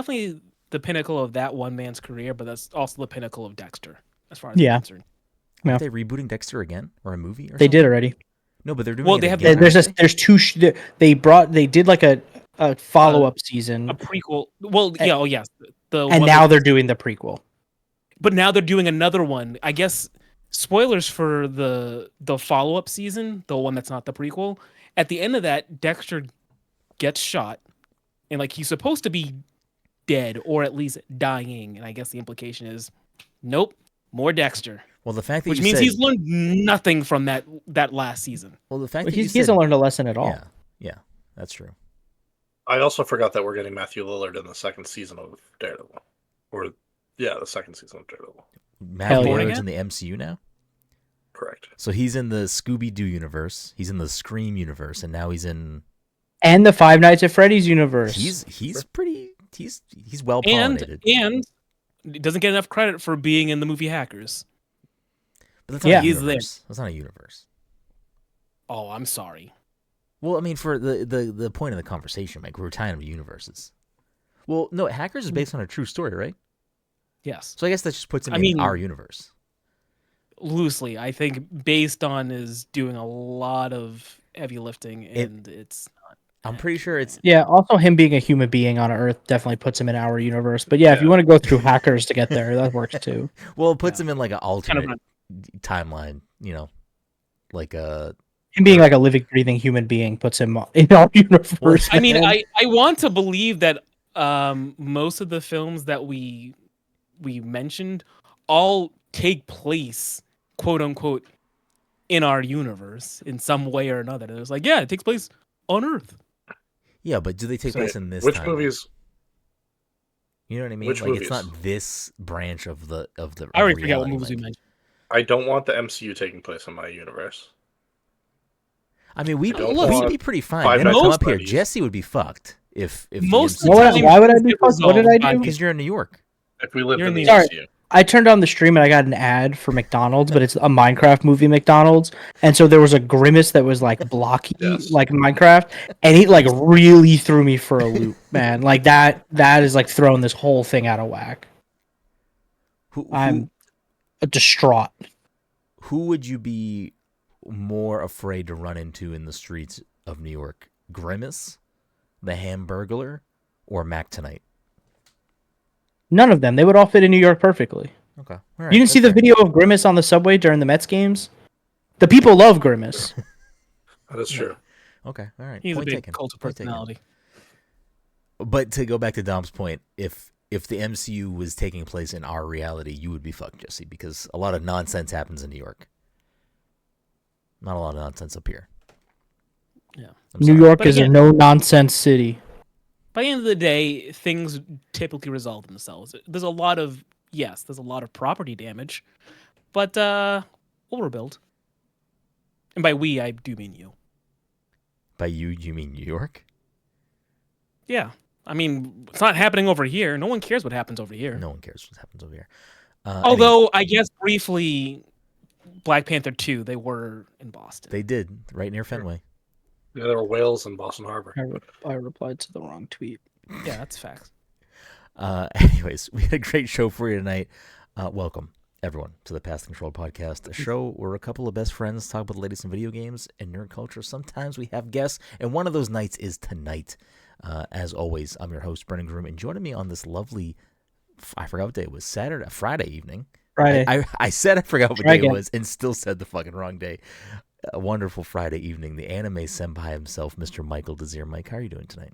definitely the pinnacle of that one man's career, but that's also the pinnacle of Dexter, as far as Yeah. I'm concerned. Yeah. Aren't they rebooting Dexter again or a movie? Or They something? did already. No, but they're doing Well, it they have again. the- aren't they? There's two. They did like a follow-up season, A prequel. Well, yeah, oh yes, the and one now with- they're doing the prequel. but now they're doing another one. I guess spoilers for the follow-up season, the one that's not the prequel. At the end of that, Dexter gets shot, and like he's supposed to be dead or at least dying. And I guess the implication is, nope, more Dexter. Well, the fact that Which you means said, he's learned nothing from that last season. well, the fact Well, that you he said, hasn't learned a lesson at all. yeah, that's true. I also forgot that we're getting Matthew Lillard in the second season of Daredevil. The second season of Daredevil. Matthew yeah. Lillard's in the MCU now, Correct. so he's in the Scooby-Doo universe, he's in the Scream universe, and now he's in. And the Five Nights at Freddy's universe. He's pretty. He's well And pollinated. he doesn't get enough credit for being in the movie Hackers. But that's not Yeah. a He's there. universe. That's not a universe. Oh, I'm sorry. Well, I mean, for the point of the conversation, Mike, we were tying them to universes. Well, no, Hackers is based on a true story, right? Yes. So I guess that just puts him I in mean- our universe. Loosely, I think Based On is doing a lot of heavy lifting, and it's not. I'm pretty sure it's. Yeah, also him being a human being on Earth definitely puts him in our universe. But yeah, if you want to go through Hackers to get there, that works too. Well, it puts him in like an Kind alternate of timeline, like a. Him being like a living, breathing human being puts him in our universe. I mean, man. I want to believe that most of the films that we mentioned all take place, quote unquote, in our universe in some way or another. It's like, yeah, it takes place on Earth. Yeah, but do they take So, place in this? Which timeline? movies? You know what I mean? which Like movies? it's not this branch of the. I already forget what reality, movies we Mike. mentioned. I don't want the MCU taking place in my universe. I mean, we'd don't we'd want be pretty fine. Five They don't Nights come at up here. Freddy's. Jesse would be fucked if Most the of the MCU time, Why would I be it fucked? What did I resolved do? by- because you're in New York. If we lived You're in the in the- MCU. I turned on the stream and I got an ad for McDonald's, but it's a Minecraft movie McDonald's, and so there was a grimace that was like blocky, Yes. like Minecraft, and it like really threw me for a loop, man. Like that is like throwing this whole thing out of whack. I'm distraught. Who would you be more afraid to run into in the streets of New York? Grimace, the Hamburglar, or Mac Tonight? None of them. They would all fit in New York perfectly. Okay. All You right, didn't see that's the fair. video of Grimace on the subway during the Mets games? The people love Grimace. That is true. Okay. All right. He's Point a big taken. cult of Point taken. personality. But to go back to Dom's point, if the MCU was taking place in our reality, you would be fucked, Jesse, because a lot of nonsense happens in New York. Not a lot of nonsense up here. Yeah. I'm New sorry. York But is again- a no-nonsense city. By the end of the day, things typically resolve themselves. There's a lot of property damage, but we'll rebuild. And by we, I do mean you. By you mean New York? Yeah. I mean, it's not happening over here. No one cares what happens over here. No one cares what happens over here. Although, I guess briefly, Black Panther 2, they were in Boston. they did, right near Fenway. Yeah, there were whales in Boston Harbor. I replied to the wrong tweet. Yeah, that's facts. Anyways, we had a great show for you tonight. Welcome, everyone, to the Pass the Control podcast, a show where a couple of best friends talk about the latest in video games and nerd culture. Sometimes we have guests, and one of those nights is tonight. As always, I'm your host, Brenden Groom, and joining me on this lovely, I forgot what day it was, Friday evening. Friday. I said I forgot what Try day again. it was and still said the fucking wrong day. A wonderful Friday evening. The anime senpai himself, Mr. Michael Desir. Mike, how are you doing tonight?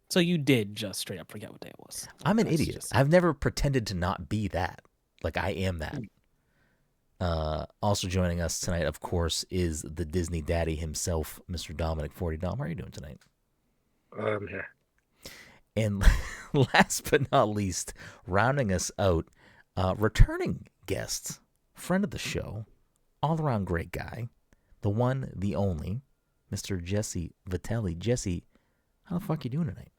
So you did just straight up forget what day it was. I'm an That's idiot. just- I've never pretended to not be that. Like, I am that. Also joining us tonight, of course, is the Disney daddy himself, Mr. Dominic 40. Dom, how are you doing tonight? I'm here. And last but not least, rounding us out, returning guest, friend of the show, all-around great guy, the one, the only, Mr. Jesse Vitelli. Jesse, how the fuck you doing tonight?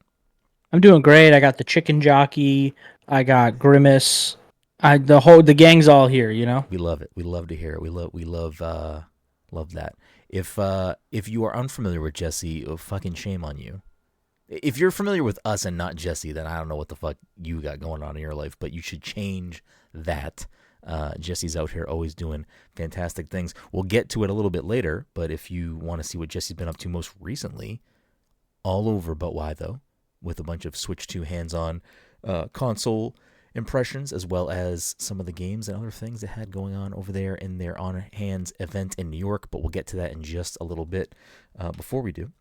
I'm doing great. I got the chicken jockey. I got Grimace. The gang's all here, you know? We love it. We love to hear it. We love that. If you are unfamiliar with Jesse, fucking shame on you. If you're familiar with us and not Jesse, then I don't know what the fuck you got going on in your life, but you should change that. Jesse's out here always doing fantastic things. We'll get to it a little bit later, but if you want to see what Jesse's been up to most recently, all over But Why Tho, with a bunch of Switch 2 hands-on console impressions, as well as some of the games and other things they had going on over there in their On Hands event in New York, but we'll get to that in just a little bit. Before we do,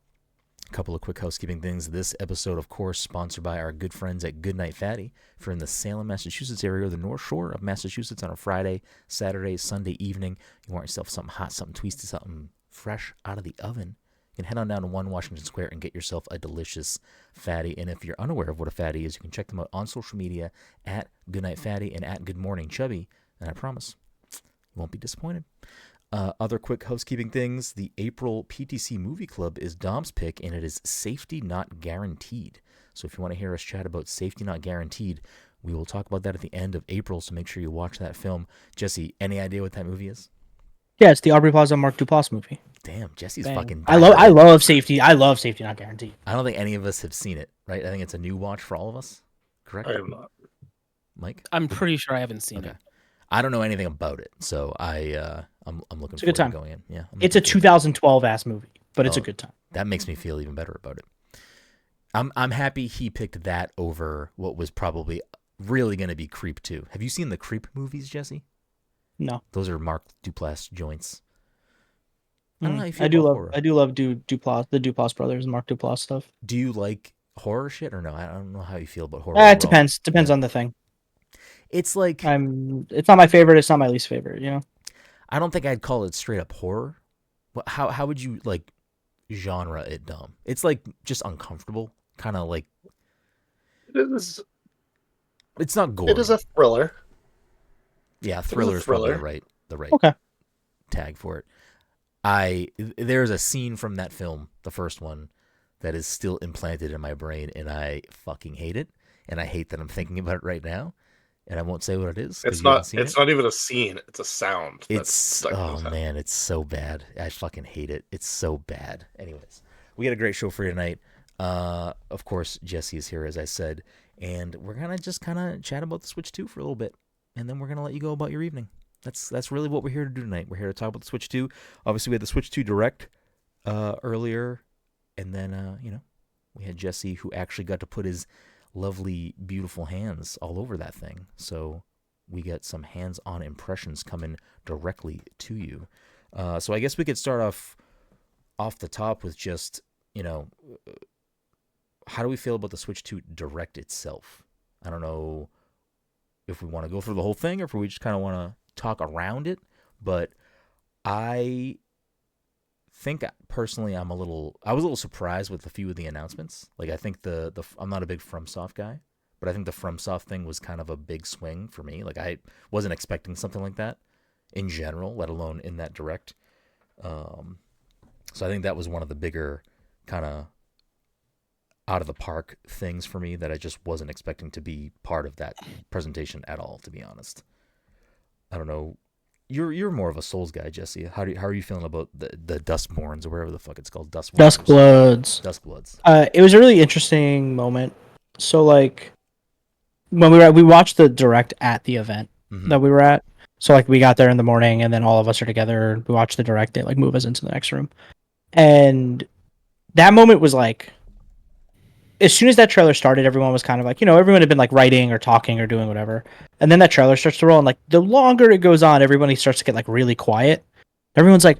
a couple of quick housekeeping things. This episode, of course, sponsored by our good friends at Goodnight Fatty. If you're in the Salem, Massachusetts area or the North Shore of Massachusetts on a Friday, Saturday, Sunday evening, you want yourself something hot, something twisty, something fresh out of the oven, you can head on down to 1 Washington Square and get yourself a delicious fatty. And if you're unaware of what a fatty is, you can check them out on social media at Goodnight Fatty and at Good Morning Chubby. And I promise, you won't be disappointed. Other quick housekeeping things. The April PTC Movie Club is Dom's pick, and it is Safety Not Guaranteed. So if you want to hear us chat about Safety Not Guaranteed, we will talk about that at the end of April, so make sure you watch that film. Jesse, any idea what that movie is? Yeah, it's the Aubrey Plaza Mark Duplass movie. Damn, Jesse's Bang. fucking... I love Safety. I love Safety Not Guaranteed. I don't think any of us have seen it, right? I think it's a new watch for all of us. Correct? I have not. Mike? I'm pretty sure I haven't seen it. I don't know anything about it, so I'm looking It's a good forward time. to going in. Yeah, It's a 2012 ass movie, but it's a good time. That makes me feel even better about it. I'm happy he picked that over what was probably really going to be Creep 2. Have you seen the Creep movies, Jesse? No. Those are Mark Duplass joints. I don't know how you feel I about do love horror. I do love Duplass, the Duplass brothers, Mark Duplass stuff. Do you like horror shit or no? I don't know how you feel about horror. It overall. depends on the thing. It's like it's not my favorite, it's not my least favorite, you know. I don't think I'd call it straight up horror. How would you like genre it, Dom? It's like just uncomfortable, kind of like It is. it's not gory. It is a thriller. Yeah, thriller is probably the right Okay. tag for it. There's a scene from that film, the first one, that is still implanted in my brain, and I fucking hate it. And I hate that I'm thinking about it right now. And I won't say what it is. It's not even a scene. It's a sound. Man, it's so bad. I fucking hate it. It's so bad. Anyways, we got a great show for you tonight. Of course, Jesse is here, as I said, and we're gonna just kind of chat about the Switch 2 for a little bit, and then we're gonna let you go about your evening. That's really what we're here to do tonight. We're here to talk about the Switch 2. Obviously, we had the Switch 2 Direct earlier, and then we had Jesse, who actually got to put his lovely, beautiful hands all over that thing. So we get some hands-on impressions coming directly to you. So I guess we could start off the top with just, how do we feel about the Switch 2 Direct itself? I don't know if we want to go through the whole thing or if we just kind of want to talk around it, but I think personally I was a little surprised with a few of the announcements. Like I think I'm not a big FromSoft guy, but I think the FromSoft thing was kind of a big swing for me. Like I wasn't expecting something like that in general, let alone in that Direct. So I think that was one of the bigger kind of out of the park things for me that I just wasn't expecting to be part of that presentation at all, to be honest. I don't know. You're more of a Souls guy, Jesse. How are you feeling about the Duskborns or whatever the fuck it's called? Duskbloods. It was a really interesting moment. So like when we watched the Direct at the event that we were at. So like we got there in the morning and then all of us are together. We watched the Direct. They like move us into the next room, and that moment was like, as soon as that trailer started, everyone was kind of like, everyone had been like writing or talking or doing whatever. And then that trailer starts to roll, and like the longer it goes on, everybody starts to get like really quiet. Everyone's like,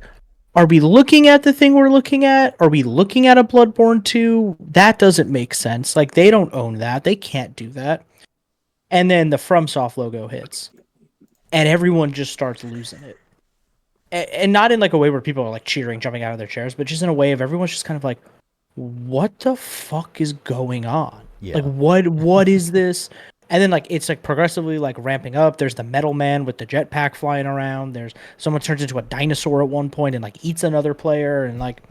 are we looking at the thing we're looking at? Are we looking at a Bloodborne 2? That doesn't make sense. Like they don't own that. They can't do that. And then the FromSoft logo hits. And everyone just starts losing it. And not in like a way where people are like cheering, jumping out of their chairs, but just in a way of everyone's just kind of like, what the fuck is going on? Yeah. Like what is this? And then like it's like progressively like ramping up. There's the metal man with the jetpack flying around. There's someone turns into a dinosaur at one point and like eats another player, and like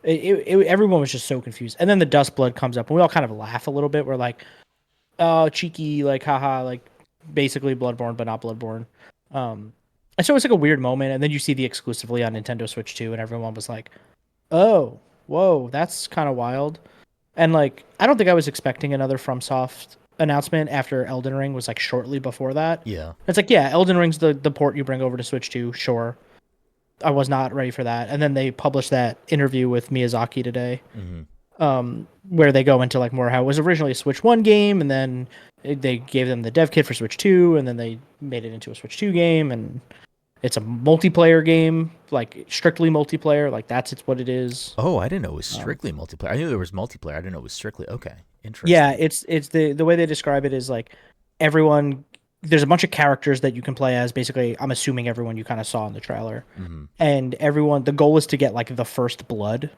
everyone was just so confused. And then the Dustblood comes up and we all kind of laugh a little bit. We're like, oh, cheeky, like haha, like basically Bloodborne but not Bloodborne. And so it's like a weird moment, and then you see the exclusively on Nintendo Switch 2 and everyone was like, oh, whoa, that's kind of wild. And like, I don't think I was expecting another FromSoft announcement after Elden Ring was like shortly before that. Yeah. It's like, yeah, Elden Ring's the port you bring over to Switch 2, sure. I was not ready for that. And then they published that interview with Miyazaki today, where they go into like more how it was originally a Switch 1 game, and then they gave them the dev kit for Switch 2, and then they made it into a Switch 2 game, and it's a multiplayer game, like strictly multiplayer, like it's what it is. Oh, I didn't know it was strictly multiplayer. I knew there was multiplayer. I didn't know it was strictly. Okay, interesting. Yeah, it's the way they describe it is like everyone. There's a bunch of characters that you can play as. Basically, I'm assuming everyone you kind of saw in the trailer, and everyone. The goal is to get like the first blood,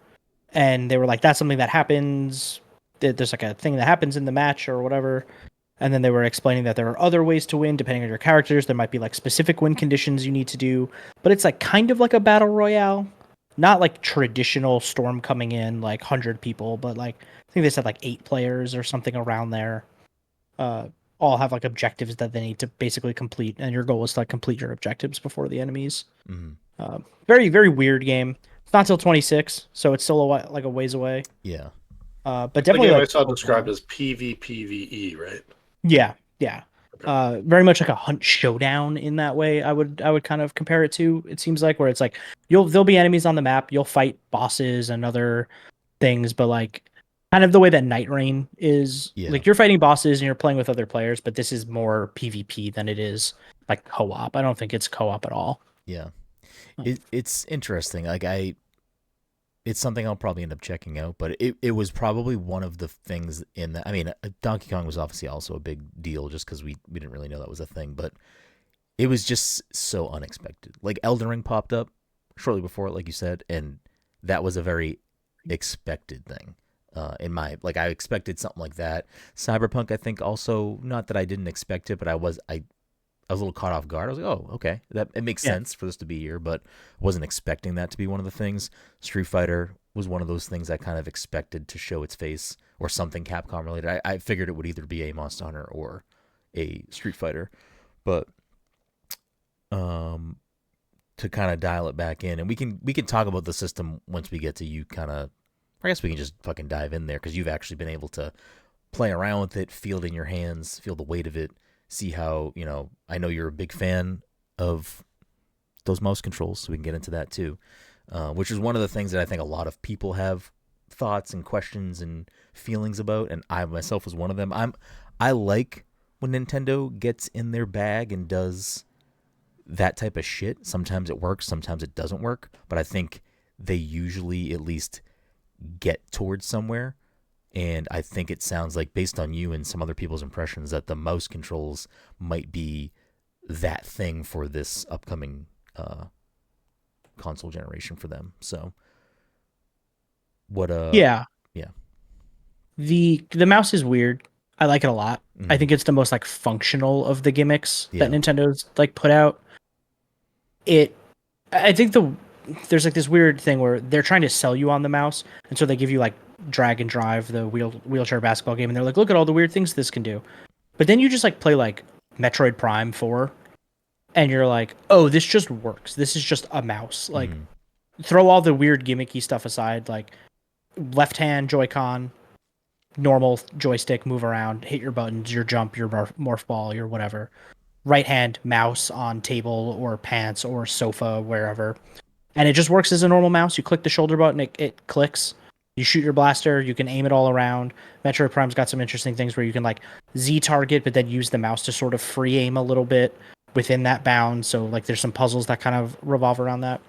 and they were like, that's something that happens. There's like a thing that happens in the match or whatever. And then they were explaining that there are other ways to win depending on your characters. There might be like specific win conditions you need to do, but it's like kind of like a battle royale, not like traditional Storm coming in like 100 people, but like I think they said like 8 players or something around there. All have like objectives that they need to basically complete, and your goal is to like complete your objectives before the enemies. Very very weird game. It's not till 26, so it's still like a ways away. Yeah. But definitely the game like, I saw described as PvPvE, right? Yeah. Very much like a hunt showdown in that way. I would kind of compare it to. It seems like where it's like there'll be enemies on the map. You'll fight bosses and other things, but like kind of the way that Night Rain is. Yeah. Like you're fighting bosses and you're playing with other players, but this is more PvP than it is like co-op. I don't think it's co-op at all. Yeah. It's interesting. Like it's something I'll probably end up checking out, but it was probably one of the things in that. I mean, Donkey Kong was obviously also a big deal just because we didn't really know that was a thing, but it was just so unexpected. Like Elden Ring popped up shortly before it, like you said, and that was a very expected thing. I expected something like that. Cyberpunk, I think, also, not that I didn't expect it, but I was a little caught off guard. I was like, oh, okay, that it makes sense for this to be here, but wasn't expecting that to be one of the things. Street Fighter was one of those things I kind of expected to show its face, or something Capcom related. I figured it would either be a Monster Hunter or a Street Fighter, but to kind of dial it back in, and we can talk about the system once we get to you kind of. I guess we can just fucking dive in there because you've actually been able to play around with it, feel it in your hands, feel the weight of it. See how, I know you're a big fan of those mouse controls, so we can get into that too, which is one of the things that I think a lot of people have thoughts and questions and feelings about, and I myself was one of them. I like when Nintendo gets in their bag and does that type of shit. Sometimes it works, sometimes it doesn't work, but I think they usually at least get towards somewhere. And I think it sounds like, based on you and some other people's impressions, that the mouse controls might be that thing for this upcoming console generation for them. So, what? Yeah. Yeah. The mouse is weird. I like it a lot. I think it's the most like functional of the gimmicks that Nintendo's like put out. I think there's like this weird thing where they're trying to sell you on the mouse, and so they give you like Drag and Drive, the wheelchair basketball game, and they're like, look at all the weird things this can do. But then you just like play like Metroid Prime 4, and you're like, oh, this just works. This is just a mouse. Like, throw all the weird gimmicky stuff aside. Like, left hand Joy-Con, normal joystick, move around, hit your buttons, your jump, your morph ball, your whatever. Right hand mouse on table or pants or sofa, wherever. And it just works as a normal mouse. You click the shoulder button, it clicks. You shoot your blaster, you can aim it all around. Metroid Prime's got some interesting things where you can like Z target, but then use the mouse to sort of free aim a little bit within that bound. So like there's some puzzles that kind of revolve around that.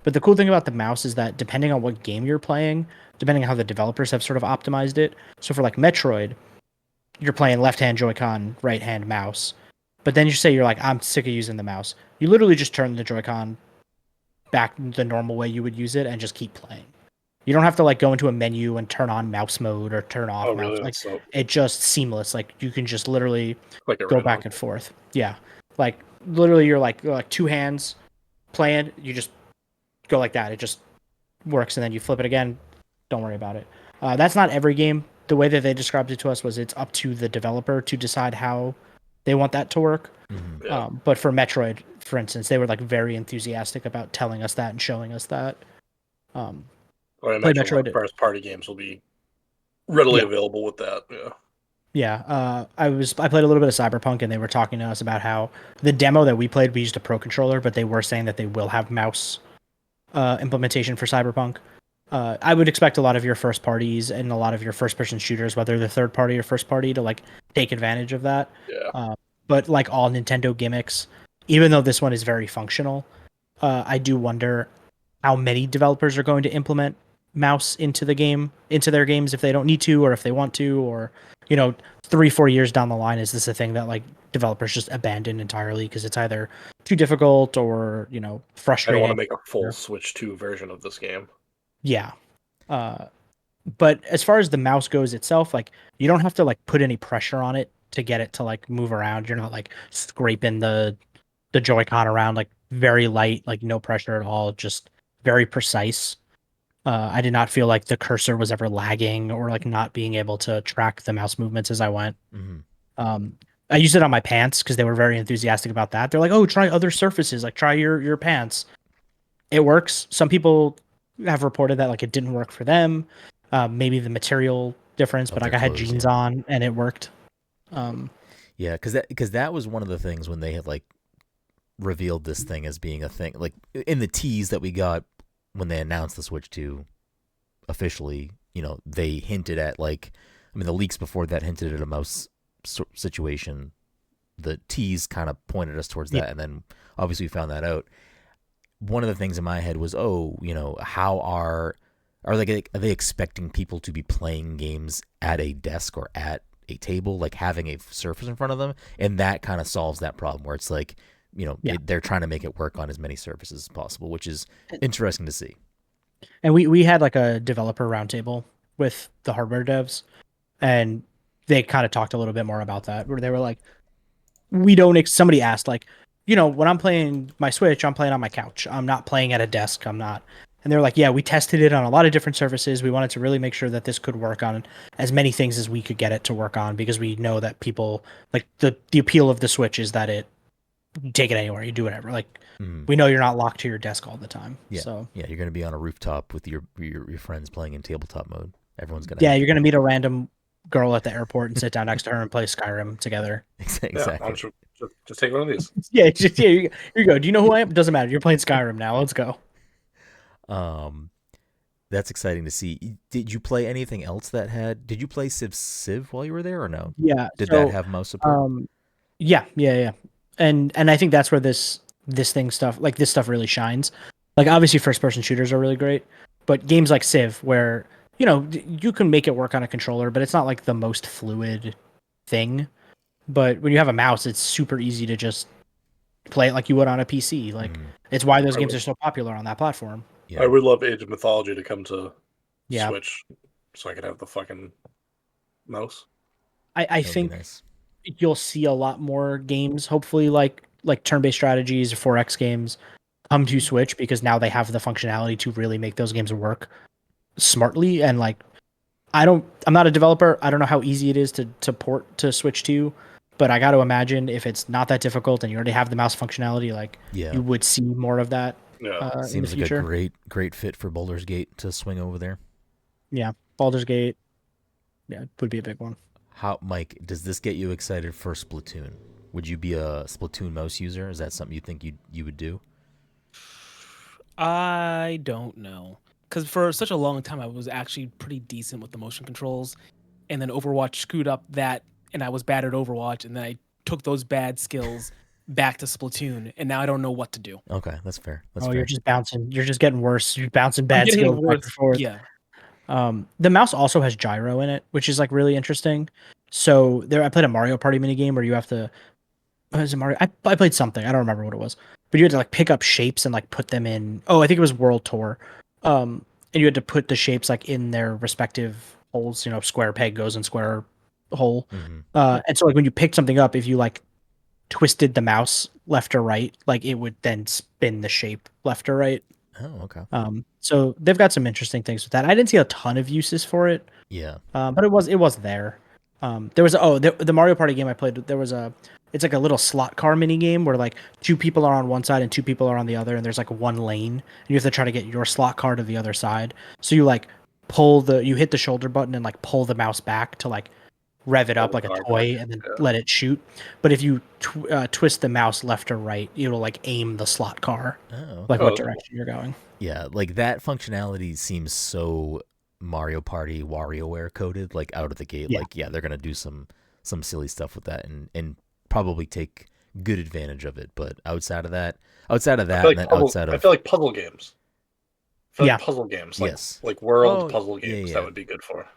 But the cool thing about the mouse is that depending on what game you're playing, depending on how the developers have sort of optimized it. So for like Metroid, you're playing left hand Joy-Con, right hand mouse. But then you say you're like, I'm sick of using the mouse. You literally just turn the Joy-Con back the normal way you would use it and just keep playing. You don't have to like go into a menu and turn on mouse mode or turn off mouse. Really? Like it just seamless. Like you can just literally go back and forth. Yeah. Like literally you're like two hands playing, you just go like that. It just works, and then you flip it again. Don't worry about it. That's not every game. The way that they described it to us was it's up to the developer to decide how they want that to work. But for Metroid, for instance, they were like very enthusiastic about telling us that and showing us that. Or I imagine Metroid first party games will be readily Yeah. available with that. Yeah. Yeah, I played a little bit of Cyberpunk, and they were talking to us about how the demo that we played, we used a Pro controller, but they were saying that they will have mouse implementation for Cyberpunk. I would expect a lot of your first parties and a lot of your first person shooters, whether they're third party or first party, to like take advantage of that. Yeah. But like all Nintendo gimmicks, even though this one is very functional, I do wonder how many developers are going to implement mouse into their games if they don't need to, or if they want to, or 3-4 years down the line, is this a thing that like developers just abandon entirely because it's either too difficult or I don't frustrating? want to make a full Switch 2 version of this game. Yeah. But as far as the mouse goes itself, like you don't have to like put any pressure on it to get it to like move around. You're not like scraping the Joy-Con around, like very light, like no pressure at all, just very precise. I did not feel like the cursor was ever lagging or like not being able to track the mouse movements as I went. Mm-hmm. I used it on my pants because they were very enthusiastic about that. They're like, "Oh, try other surfaces, like try your pants." It works. Some people have reported that like it didn't work for them. Maybe the material difference, but like I had clothes, jeans yeah. on and it worked. Yeah, because that was one of the things when they had like revealed this thing as being a thing, like in the tease that we got when they announced the Switch 2 officially. They hinted at like, I mean, the leaks before that hinted at a mouse situation. The tease kind of pointed us towards that, and then obviously we found that out. One of the things in my head was, how are they expecting people to be playing games at a desk or at a table, like having a surface in front of them? And that kind of solves that problem where it's like, they're trying to make it work on as many surfaces as possible, which is interesting to see. And we had like a developer roundtable with the hardware devs, and they kind of talked a little bit more about that, where they were like, somebody asked like, when I'm playing my Switch, I'm playing on my couch. I'm not playing at a desk. I'm not. And they're like, yeah, we tested it on a lot of different surfaces. We wanted to really make sure that this could work on as many things as we could get it to work on, because we know that people like the appeal of the Switch is that you take it anywhere, you do whatever. Like we know you're not locked to your desk all the time. Yeah. So yeah, you're going to be on a rooftop with your friends playing in tabletop mode. Everyone's going to. Yeah, you're going to meet a random girl at the airport and sit down next to her and play Skyrim together. Exactly. Yeah, just take one of these. Yeah, here you go. Do you know who I am? Doesn't matter. You're playing Skyrim now. Let's go. That's exciting to see. Did you play anything else did you play Civ while you were there or no? Yeah. Did that have mouse support? Yeah. And I think that's where this stuff really shines. Like obviously first person shooters are really great, but games like Civ where, you can make it work on a controller, but it's not like the most fluid thing. But when you have a mouse, it's super easy to just play it like you would on a PC. Like it's why those games are so popular on that platform. Yeah. I would love Age of Mythology to come to Switch so I could have the fucking mouse. I think you'll see a lot more games, hopefully like turn-based strategies or 4X games come to Switch, because now they have the functionality to really make those games work smartly. And like I'm not a developer. I don't know how easy it is to port to Switch 2, but I got to imagine if it's not that difficult and you already have the mouse functionality, like you would see more of that. Yeah, seems in the future. Like a great fit for Baldur's Gate to swing over there. Yeah, Baldur's Gate. Yeah, it would be a big one. Mike, does this get you excited for Splatoon? Would you be a Splatoon mouse user? Is that something you think you would do? I don't know, because for such a long time I was actually pretty decent with the motion controls, and then Overwatch screwed up that, and I was bad at Overwatch, and then I took those bad skills back to Splatoon, and now I don't know what to do. Okay, that's fair. You're just bouncing. You're just getting worse. You're bouncing bad skills back and forth. Yeah. The mouse also has gyro in it, which is like really interesting. So I played a Mario Party minigame where you have to. Was it Mario? I played something. I don't remember what it was, but you had to like pick up shapes and like put them in. Oh, I think it was World Tour. And you had to put the shapes like in their respective holes. Square peg goes in square hole. And so like when you picked something up, if you like twisted the mouse left or right, like it would then spin the shape left or right. Oh, okay. So they've got some interesting things with that. I didn't see a ton of uses for it. Yeah. But it was there. There was the Mario Party game I played. It's like a little slot car mini game where like two people are on one side and two people are on the other, and there's like one lane, and you have to try to get your slot car to the other side. So you like you hit the shoulder button and like pull the mouse back to like rev it up like a toy and then let it shoot. But if you twist the mouse left or right, it'll like aim the slot car, like what direction you're going. Yeah, like that functionality seems so Mario Party WarioWare coded, like out of the gate. Yeah. Like, yeah, they're gonna do some silly stuff with that and probably take good advantage of it. But outside of that, I feel like puzzle games. Puzzle games, like world puzzle games, that would be good for.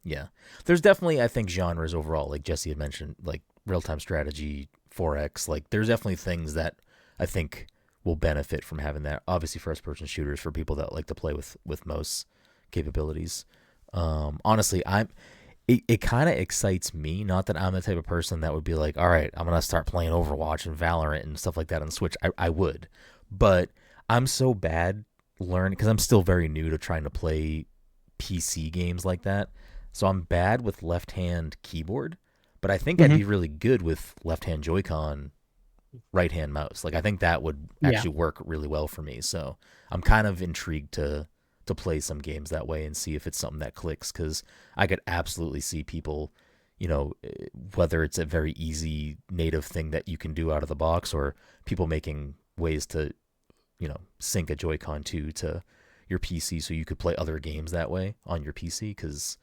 Yeah, there's definitely, I think, genres overall, like Jesse had mentioned, like real-time strategy, 4X. Like, there's definitely things that I think will benefit from having that. Obviously, first-person shooters for people that like to play with mouse capabilities. Honestly, it kind of excites me. Not that I'm the type of person that would be like, all right, I'm gonna start playing Overwatch and Valorant and stuff like that on Switch. I would, but I'm so bad learning because I'm still very new to trying to play PC games like that. So I'm bad with left-hand keyboard, but I think I'd be really good with left-hand Joy-Con, right-hand mouse. Like, I think that would actually work really well for me. So I'm kind of intrigued to play some games that way and see if it's something that clicks, because I could absolutely see people, whether it's a very easy native thing that you can do out of the box, or people making ways to, sync a Joy-Con to your PC so you could play other games that way on your PC, because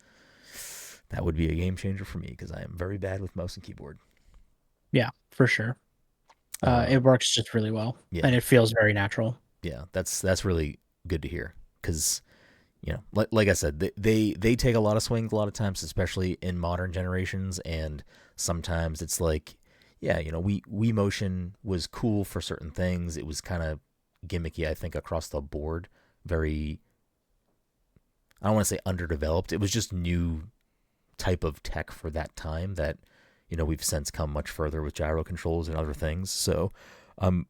that would be a game changer for me, because I am very bad with mouse and keyboard. Yeah, for sure. It works just really well, and it feels very natural. Yeah, that's really good to hear, because, like I said, they take a lot of swings a lot of times, especially in modern generations, and sometimes it's like, Wii Motion was cool for certain things. It was kind of gimmicky, I think, across the board. Very, I don't want to say underdeveloped. It was just new type of tech for that time that, we've since come much further with gyro controls and other things. So I'm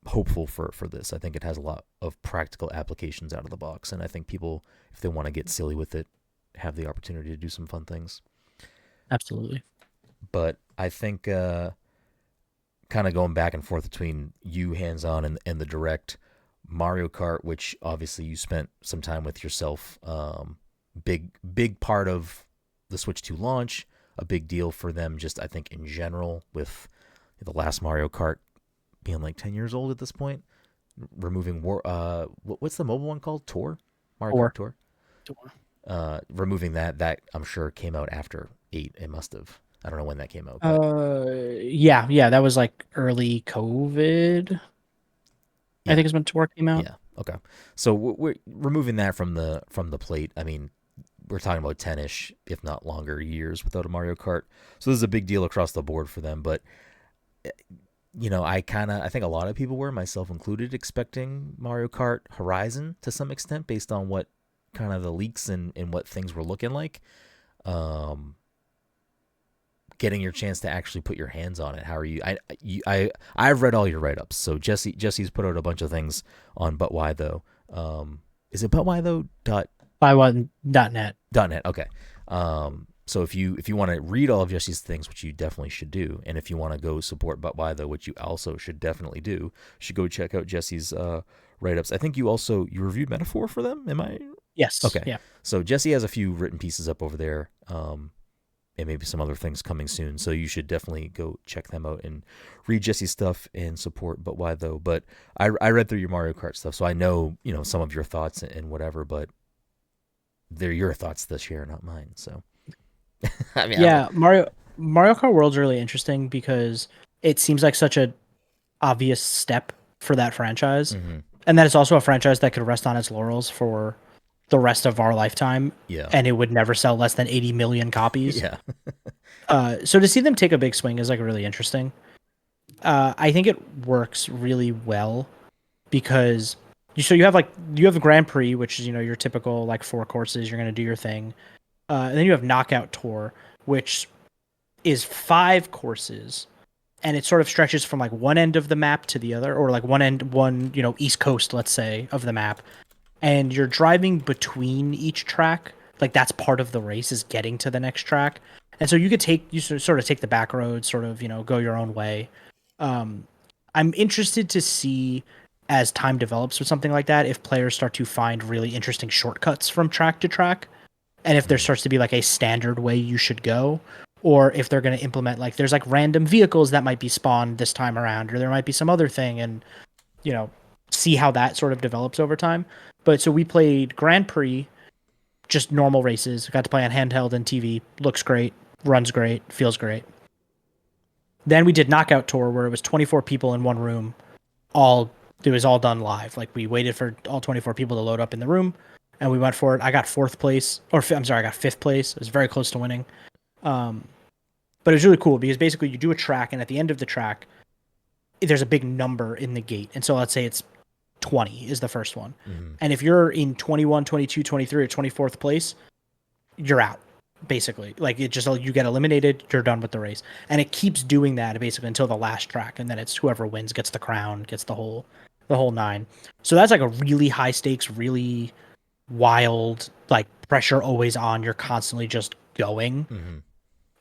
hopeful for this. I think it has a lot of practical applications out of the box, and I think people, if they want to get silly with it, have the opportunity to do some fun things. Absolutely. But I think kind of going back and forth between you hands-on and the direct, Mario Kart, which obviously you spent some time with yourself, big part of the Switch 2 launch, a big deal for them, just I think in general, with the last Mario Kart being like 10 years old at this point, removing what's the mobile one called? Mario Kart Tour. Removing that I'm sure came out after 8. It must have. I don't know when that came out. Yeah, that was like early COVID. Yeah. I think is when Tour came out. Yeah. Okay. So we're removing that from the plate. I mean, we're talking about 10-ish, if not longer, years without a Mario Kart. So this is a big deal across the board for them. But, I think a lot of people were, myself included, expecting Mario Kart Horizon to some extent based on what kind of the leaks and what things were looking like. Getting your chance to actually put your hands on it. How are you? I've read all your write-ups. So Jesse's put out a bunch of things on But Why Tho. Is it But Why Tho? .net. .net. Okay. So if you want to read all of Jesse's things, which you definitely should do, and if you want to go support But Why Tho, which you also should definitely do, you should go check out Jesse's write-ups. I think you reviewed Metaphor for them. Am I? Yes. Okay. Yeah. So Jesse has a few written pieces up over there. And maybe some other things coming soon. So you should definitely go check them out and read Jesse's stuff and support But Why Tho. But I read through your Mario Kart stuff, so I know, some of your thoughts and whatever, but they're your thoughts to share, not mine. So I mean, Mario Kart World's really interesting because it seems like such a obvious step for that franchise. Mm-hmm. And that it's also a franchise that could rest on its laurels for the rest of our lifetime, and it would never sell less than 80 million copies. Yeah. So to see them take a big swing is like really interesting. I think it works really well because you have a Grand Prix, which is your typical like 4 courses. You're gonna do your thing, and then you have Knockout Tour, which is 5 courses, and it sort of stretches from like one end of the map to the other, or like one East Coast, let's say, of the map. And you're driving between each track, like that's part of the race, is getting to the next track. And so you sort of take the back road, sort of go your own way. I'm interested to see as time develops with something like that, if players start to find really interesting shortcuts from track to track, and if there starts to be like a standard way you should go, or if they're going to implement like there's like random vehicles that might be spawned this time around, or there might be some other thing, and see how that sort of develops over time. But so we played Grand Prix, just normal races. Got to play on handheld and TV. Looks great, runs great, feels great. Then we did Knockout Tour, where it was 24 people in one room. It was all done live. Like we waited for all 24 people to load up in the room, and we went for it. I got fourth place, I got fifth place. It was very close to winning. But it was really cool because basically you do a track, and at the end of the track, there's a big number in the gate. And so let's say it's 20 is the first one. Mm-hmm. And if you're in 21, 22, 23, or 24th place, you're out. Basically, like it just, you get eliminated, you're done with the race, and it keeps doing that basically until the last track, and then it's whoever wins gets the crown, gets the whole 9. So that's like a really high stakes, really wild, like pressure always on. You're constantly just going.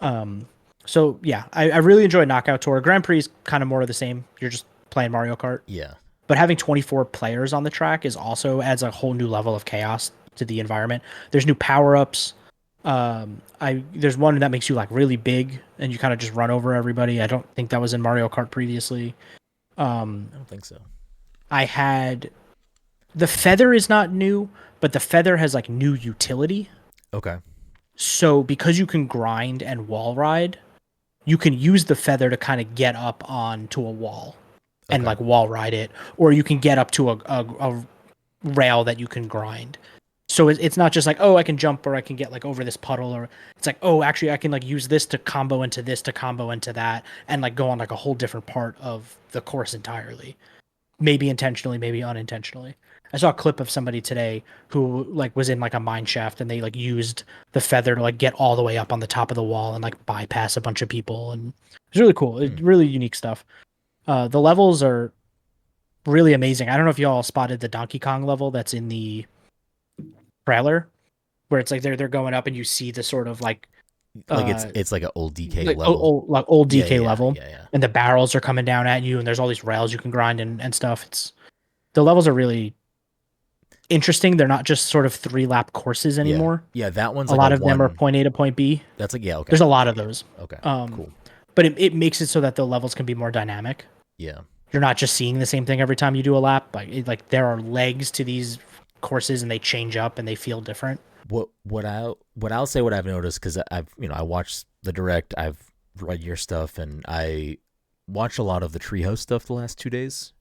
Mm-hmm. So yeah, I really enjoy Knockout Tour. Grand Prix is kind of more of the same. You're just playing Mario Kart. Yeah. But having 24 players on the track adds a whole new level of chaos to the environment. There's new power ups. There's one that makes you like really big and you kind of just run over everybody. I don't think that was in Mario Kart previously. I don't think so. I had the feather is not new, but the feather has like new utility. Okay. So because you can grind and wall ride, you can use the feather to kind of get up onto a wall and like wall ride it, or you can get up to a rail that you can grind. So it's not just like, oh, I can jump or I can get like over this puddle, or it's like, oh, actually I can like use this to combo into this to combo into that and like go on like a whole different part of the course entirely. Maybe intentionally, maybe unintentionally. I saw a clip of somebody today who like was in like a mine shaft and they like used the feather to like get all the way up on the top of the wall and like bypass a bunch of people, and it's really cool. It's really unique stuff. The levels are really amazing. I don't know if y'all spotted the Donkey Kong level that's in the trailer, where it's like they're going up and you see the sort of like it's like an old DK like level. Old DK level. Yeah. And the barrels are coming down at you and there's all these rails you can grind and stuff. The levels are really interesting. They're not just sort of 3-lap courses anymore. Yeah, that one's a like lot of them are point A to point B. That's like, okay. There's a lot of those. Okay. Cool. But it makes it so that the levels can be more dynamic. Yeah. You're not just seeing the same thing every time you do a lap. Like there are legs to these courses and they change up and they feel different. What I'll say, what I've noticed, because I watched the direct, I've read your stuff, and I watched a lot of the Treehouse stuff the last 2 days.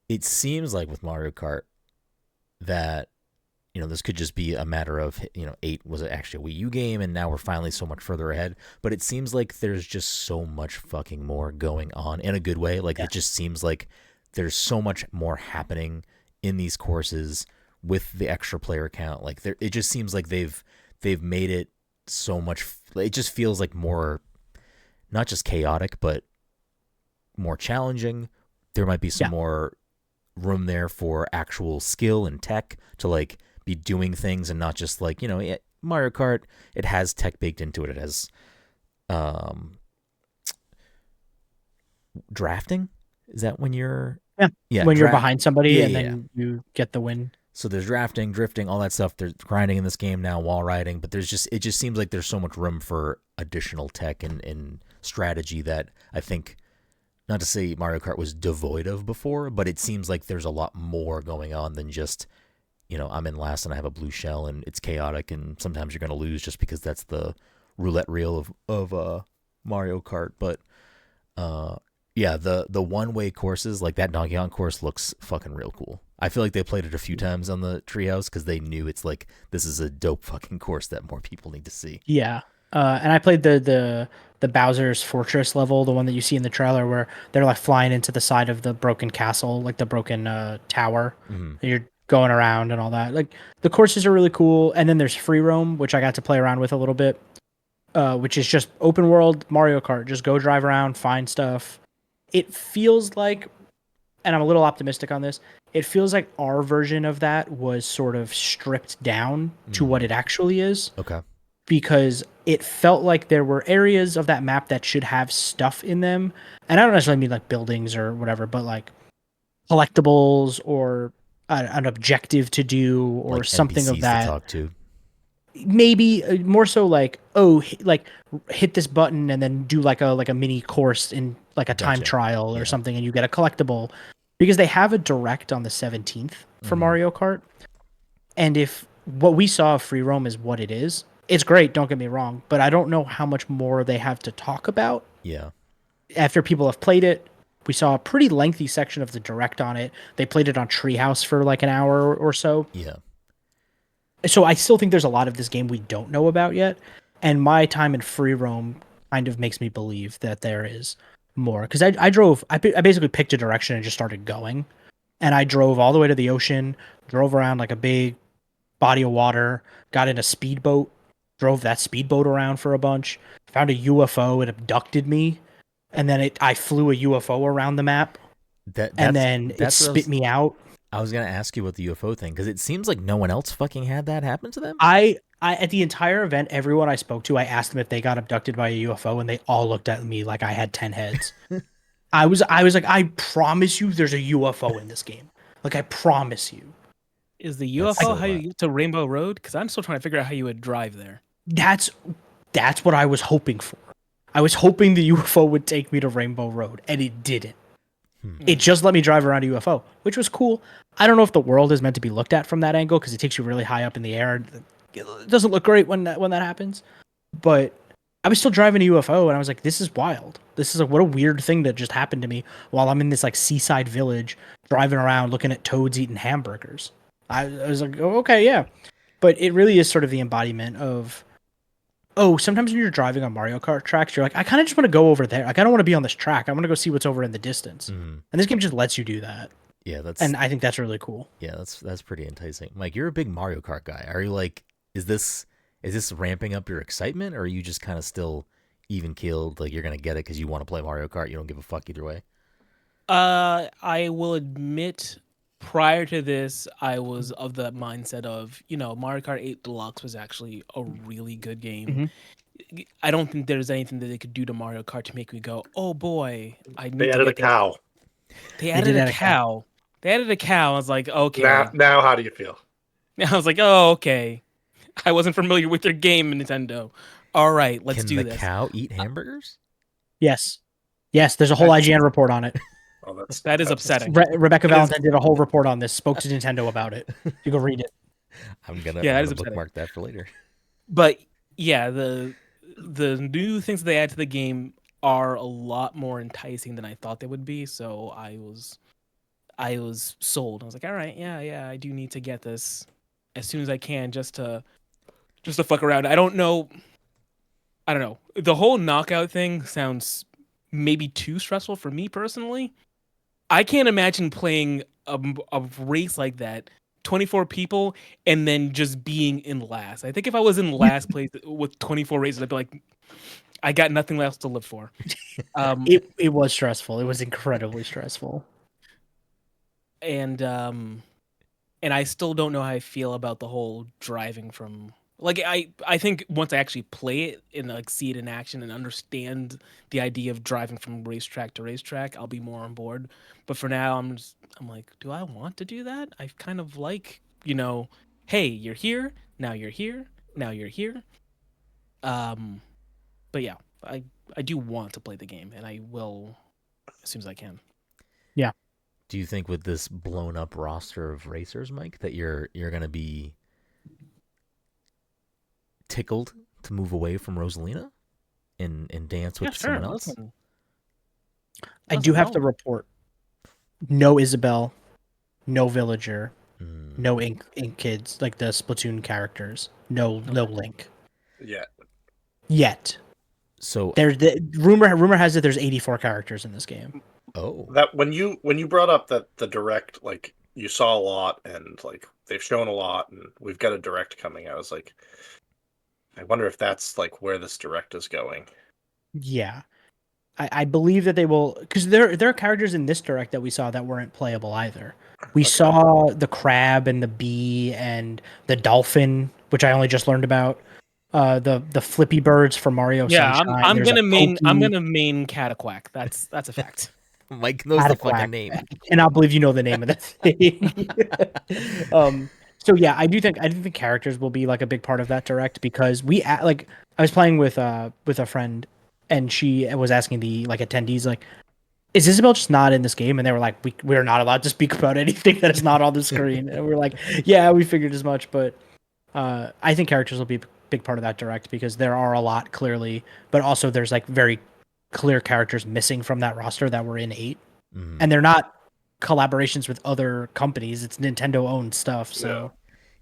It seems like with Mario Kart that this could just be a matter of 8 was actually a Wii U game, and now we're finally so much further ahead. But it seems like there's just so much fucking more going on in a good way. Like It just seems like there's so much more happening in these courses with the extra player count. Like it just seems like they've made it so much. It just feels like more, not just chaotic, but more challenging. There might be some more room there for actual skill and tech to like be doing things, and not just like Mario Kart. It has tech baked into it. It has drafting. Is that when you're when you're behind somebody and then you get the win? So there's drafting, drifting, all that stuff. There's grinding in this game now, wall riding, but it just seems like there's so much room for additional tech and strategy that I think, not to say Mario Kart was devoid of before, but it seems like there's a lot more going on than just, I'm in last and I have a blue shell and it's chaotic and sometimes you're going to lose just because that's the roulette reel of Mario Kart. But the one-way courses, like that Donkey Kong course, looks fucking real cool. I feel like they played it a few times on the Treehouse because they knew it's like, this is a dope fucking course that more people need to see. Yeah. And I played the Bowser's Fortress level, the one that you see in the trailer, where they're like flying into the side of the broken castle, like the broken tower. You're going around and all that. Like the courses are really cool. And then there's Free Roam, which I got to play around with a little bit, which is just open world Mario Kart. Just go drive around, find stuff. It feels like, and I'm a little optimistic on this, it feels like our version of that was sort of stripped down to what it actually is. Okay. Because it felt like there were areas of that map that should have stuff in them. And I don't necessarily mean like buildings or whatever, but like collectibles or an objective to do or Like something of NPCs that. to talk to. Maybe more so like, like hit this button and then do like a mini course in like a time Gotcha. trial or Yeah. something, and you get a collectible, because they have a direct on the 17th for Mario Kart. And if what we saw of free roam is what it is, it's great, don't get me wrong, but I don't know how much more they have to talk about. Yeah. After people have played it, we saw a pretty lengthy section of the direct on it. They played it on Treehouse for like an hour or so. Yeah. So I still think there's a lot of this game we don't know about yet. And my time in free roam kind of makes me believe that there is more. Because I basically picked a direction and just started going. And I drove all the way to the ocean, drove around like a big body of water, got in a speedboat, drove that speedboat around for a bunch, found a UFO, it abducted me, and then I flew a UFO around the map, and then it spit me out. I was gonna ask you about the UFO thing because it seems like no one else fucking had that happen to them. I at the entire event, everyone I spoke to, I asked them if they got abducted by a UFO, and they all looked at me like I had 10 heads. I was like, I promise you, there's a UFO in this game. Like, I promise you. Is the UFO how you get to Rainbow Road? Because I'm still trying to figure out how you would drive there. That's what I was hoping for. I was hoping the UFO would take me to Rainbow Road, and it didn't. It just let me drive around a UFO, which was cool. I don't know if the world is meant to be looked at from that angle because it takes you really high up in the air. It doesn't look great when that happens. But I was still driving a UFO, and I was like, "This is wild. This is what a weird thing that just happened to me while I'm in this like seaside village, driving around, looking at toads eating hamburgers." I was like, "Oh, okay, yeah," but it really is sort of the embodiment of. Oh, sometimes when you're driving on Mario Kart tracks, you're like, I kind of just want to go over there. Like, I don't want to be on this track. I want to go see what's over in the distance. And this game just lets you do that. Yeah, and I think that's really cool. Yeah, that's pretty enticing. Mike, you're a big Mario Kart guy. Are you like, is this ramping up your excitement, or are you just kind of still even keeled? Like you're gonna get it because you want to play Mario Kart. You don't give a fuck either way. I will admit, prior to this, I was of the mindset of, Mario Kart 8 Deluxe was actually a really good game. I don't think there's anything that they could do to Mario Kart to make me go, oh boy, I need They to added a get cow. They added a cow. They added a cow. I was like, okay. Now how do you feel? I was like, oh, okay. I wasn't familiar with your game, Nintendo. All right, let's do this. Can the cow eat hamburgers? Yes. There's a whole IGN report on it. Oh, that is upsetting. Rebecca Valentine did a whole report on this. Spoke to Nintendo about it. You go read it. I'm gonna bookmark that for later. But yeah, the new things that they add to the game are a lot more enticing than I thought they would be. So I was sold. I was like, all right, yeah, I do need to get this as soon as I can, just to fuck around. I don't know. The whole knockout thing sounds maybe too stressful for me personally. I can't imagine playing a race like that, 24 people, and then just being in last. I think if I was in last place with 24 races, I'd be like, I got nothing else to live for. It was stressful. It was incredibly stressful. And I still don't know how I feel about the whole driving from. Like, I think once I actually play it and like see it in action and understand the idea of driving from racetrack to racetrack, I'll be more on board. But for now, I'm like, do I want to do that? I kind of like, hey, you're here, now you're here, now you're here. But yeah, I do want to play the game, and I will as soon as I can. Yeah. Do you think with this blown up roster of racers, Mike, that you're gonna be tickled to move away from Rosalina and dance with someone else? Listen, I do have to report. No Isabelle, no Villager, no Ink Kids, like the Splatoon characters. No Link. Yet. So there's the rumor has it there's 84 characters in this game. Oh. That when you brought up that the direct, like you saw a lot and like they've shown a lot and we've got a direct coming, I was like, I wonder if that's like where this direct is going. Yeah. I believe that they will, because there are characters in this direct that we saw that weren't playable either. We saw the crab and the bee and the dolphin, which I only just learned about. The Flippy Birds from Mario Sunshine. I'm gonna main Cataquack. That's a fact. Mike knows the fucking name. I cannot believe you know the name of that thing. So yeah, I do think characters will be like a big part of that direct, because I was playing with a friend, and she was asking the like attendees like, is Isabel just not in this game? And they were like, we're not allowed to speak about anything that is not on the screen. And we're like, yeah, we figured as much. But I think characters will be a big part of that direct, because there are a lot clearly, but also there's like very clear characters missing from that roster that were in 8. Mhm. And they're not collaborations with other companies. It's Nintendo owned stuff. So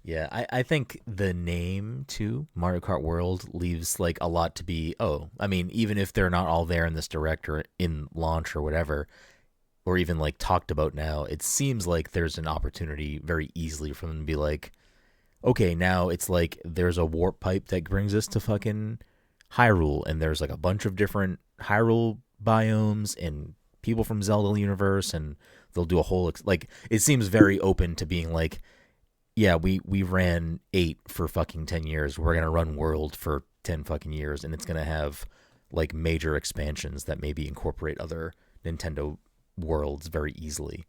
yeah, I think the name too, Mario Kart World, leaves like a lot to be. Oh, I mean, even if they're not all there in this direct or in launch or whatever, or even like talked about now, it seems like there's an opportunity very easily for them to be like, okay, now it's like there's a warp pipe that brings us to fucking Hyrule, and there's like a bunch of different Hyrule biomes and people from Zelda universe, and they'll do a whole like, it seems very open to being like, yeah, we ran 8 for fucking 10 years. We're gonna run World for 10 fucking years, and it's gonna have like major expansions that maybe incorporate other Nintendo worlds very easily,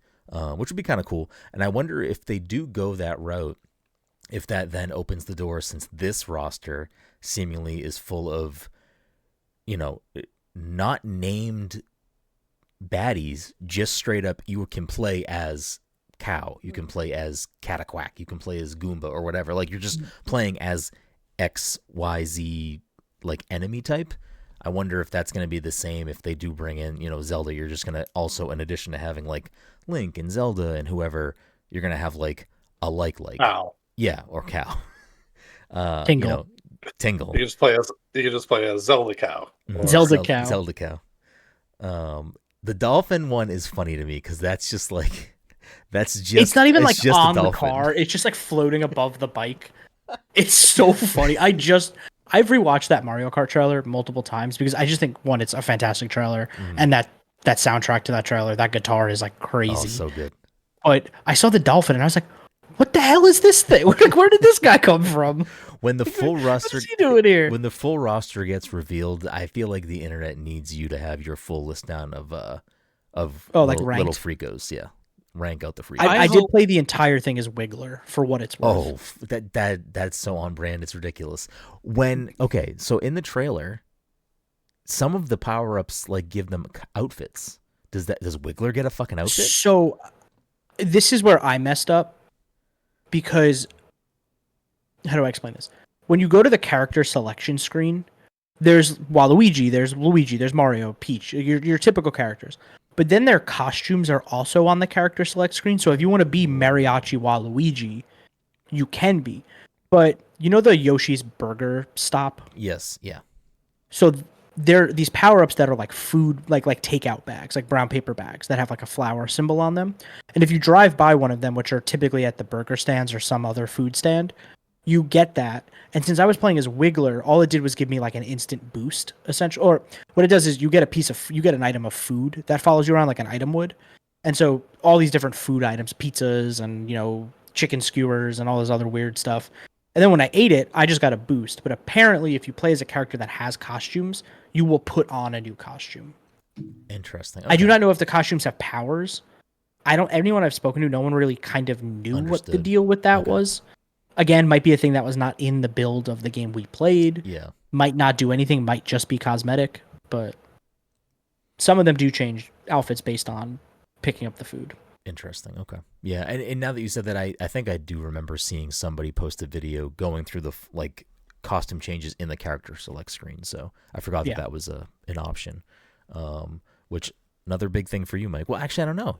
which would be kind of cool. And I wonder if they do go that route, if that then opens the door, since this roster seemingly is full of, not named baddies, just straight up you can play as Cow, you can play as Cataquack, you can play as Goomba or whatever. Like, you're just playing as XYZ like enemy type. I wonder if that's going to be the same if they do bring in, Zelda. You're just going to also, in addition to having like Link and Zelda and whoever, you're going to have like a like. Cow. Yeah, or Cow. Tingle. Tingle. You can just play as Zelda Cow. Zelda Cow. Zelda Cow. The dolphin one is funny to me because that's just like, it's not even like just on the car. It's just like floating above the bike. It's so funny. I've rewatched that Mario Kart trailer multiple times because I just think, one, it's a fantastic trailer, and that soundtrack to that trailer, that guitar is like crazy. Oh, so good. But I saw the dolphin and I was like, what the hell is this thing? Like, where did this guy come from? When the full roster, what's he doing here? When the full roster gets revealed, I feel like the internet needs you to have your full list down of little freakos. Yeah, rank out the freakos. I did play the entire thing as Wiggler for what it's worth. Oh, that's so on brand. It's ridiculous. So in the trailer, some of the power ups like give them outfits. Does Wiggler get a fucking outfit? So this is where I messed up. Because, how do I explain this? When you go to the character selection screen, there's Waluigi, there's Mario, Peach, your typical characters. But then their costumes are also on the character select screen. So if you want to be Mariachi Waluigi, you can be. But you know the Yoshi's Burger stop? Yes, yeah. So there are these power-ups that are like food, like takeout bags, like brown paper bags that have like a flower symbol on them. And if you drive by one of them, which are typically at the burger stands or some other food stand, you get that. And since I was playing as Wiggler, all it did was give me like an instant boost, essentially. Or what it does is you get an item of food that follows you around like an item would. And so all these different food items, pizzas and, chicken skewers and all this other weird stuff. And then when I ate it, I just got a boost. But apparently, if you play as a character that has costumes, you will put on a new costume. Interesting. Okay. I do not know if the costumes have powers. Anyone I've spoken to, no one really kind of knew what the deal with that was. Again, might be a thing that was not in the build of the game we played. Yeah. Might not do anything, might just be cosmetic. But some of them do change outfits based on picking up the food. Interesting. Okay. Yeah. And now that you said that, I think I do remember seeing somebody post a video going through the costume changes in the character select screen. So I forgot that was an option. Which another big thing for you, Mike. Well, actually, I don't know.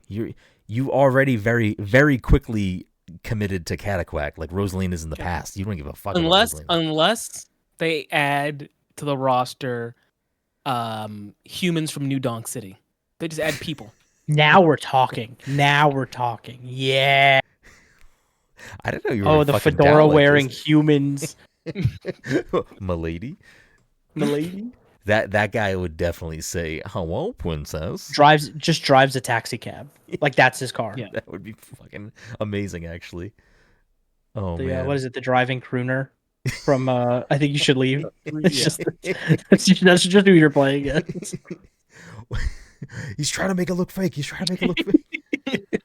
You already very, very quickly committed to Cataquack. Like Rosaline is in the past. You don't give a fuck. Unless they add to the roster humans from New Donk City. They just add people. Now we're talking. Yeah. I didn't know you were. The fedora wearing humans. Milady. That guy would definitely say, "Hello, princess." Just drives a taxi cab. Like that's his car. Yeah, that would be fucking amazing, actually. Oh man, what is it? The driving crooner from I Think You Should Leave. That's just who you're playing against. He's trying to make it look fake. He's trying to make it look fake.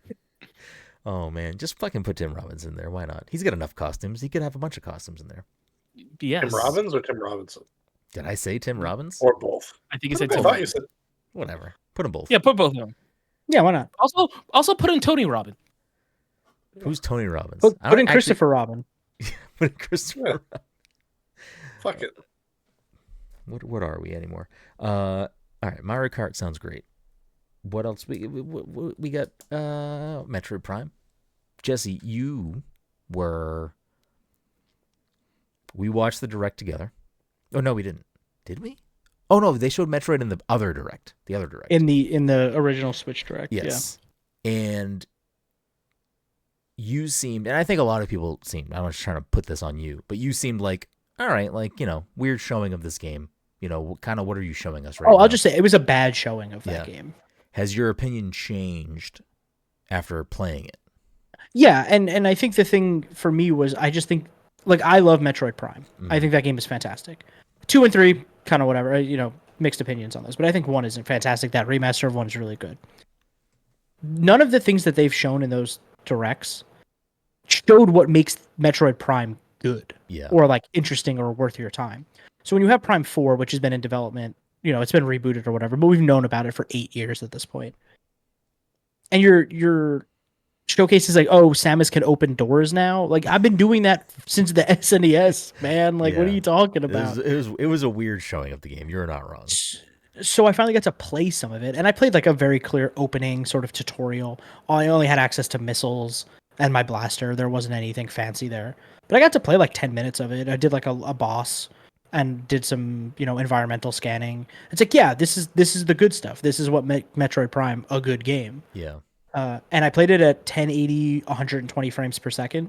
Oh man, just fucking put Tim Robbins in there. Why not? He's got enough costumes. He could have a bunch of costumes in there. Yes. Tim Robbins or Tim Robinson? Did I say Tim Robbins? Or both? I think you said I Tim thought Robbins. you said. Whatever. Put them both. Yeah, put both of them. Yeah, why not? Also put in Tony Robin. Who's Tony Robbins? Put in Christopher Robin. Put in Christopher. Yeah. Fuck it. What are we anymore? All right, Mario Kart sounds great. What else? We got Metroid Prime. Jesse, we watched the direct together. Oh no, we didn't. Did we? Oh no, they showed Metroid in the other direct. The other direct. In the original Switch direct. Yes. Yeah. And you seemed, and I think a lot of people seemed, I'm not trying to put this on you, but you seemed like, all right, like, weird showing of this game. Kind of what are you showing us right now? I'll just say it was a bad showing of that game. Has your opinion changed after playing it? Yeah, and I think the thing for me was I just think, like, I love Metroid Prime. I think that game is fantastic. 2 and 3, kind of whatever, mixed opinions on those. But I think 1 isn't fantastic. That remaster of 1 is really good. None of the things that they've shown in those directs showed what makes Metroid Prime good. Yeah. Or, like, interesting or worth your time. So when you have Prime 4, which has been in development, it's been rebooted or whatever, but we've known about it for 8 years at this point. And your showcase is like, oh, Samus can open doors now. Like, I've been doing that since the SNES, man. Like, what are you talking about? It was a weird showing of the game. You're not wrong. So I finally got to play some of it, and I played like a very clear opening sort of tutorial. I only had access to missiles and my blaster. There wasn't anything fancy there, but I got to play like 10 minutes of it. I did like a boss and did some environmental scanning. It's like, yeah, this is the good stuff. This is what Metroid Prime a good game. Yeah. And I played it at 1080, 120 frames per second,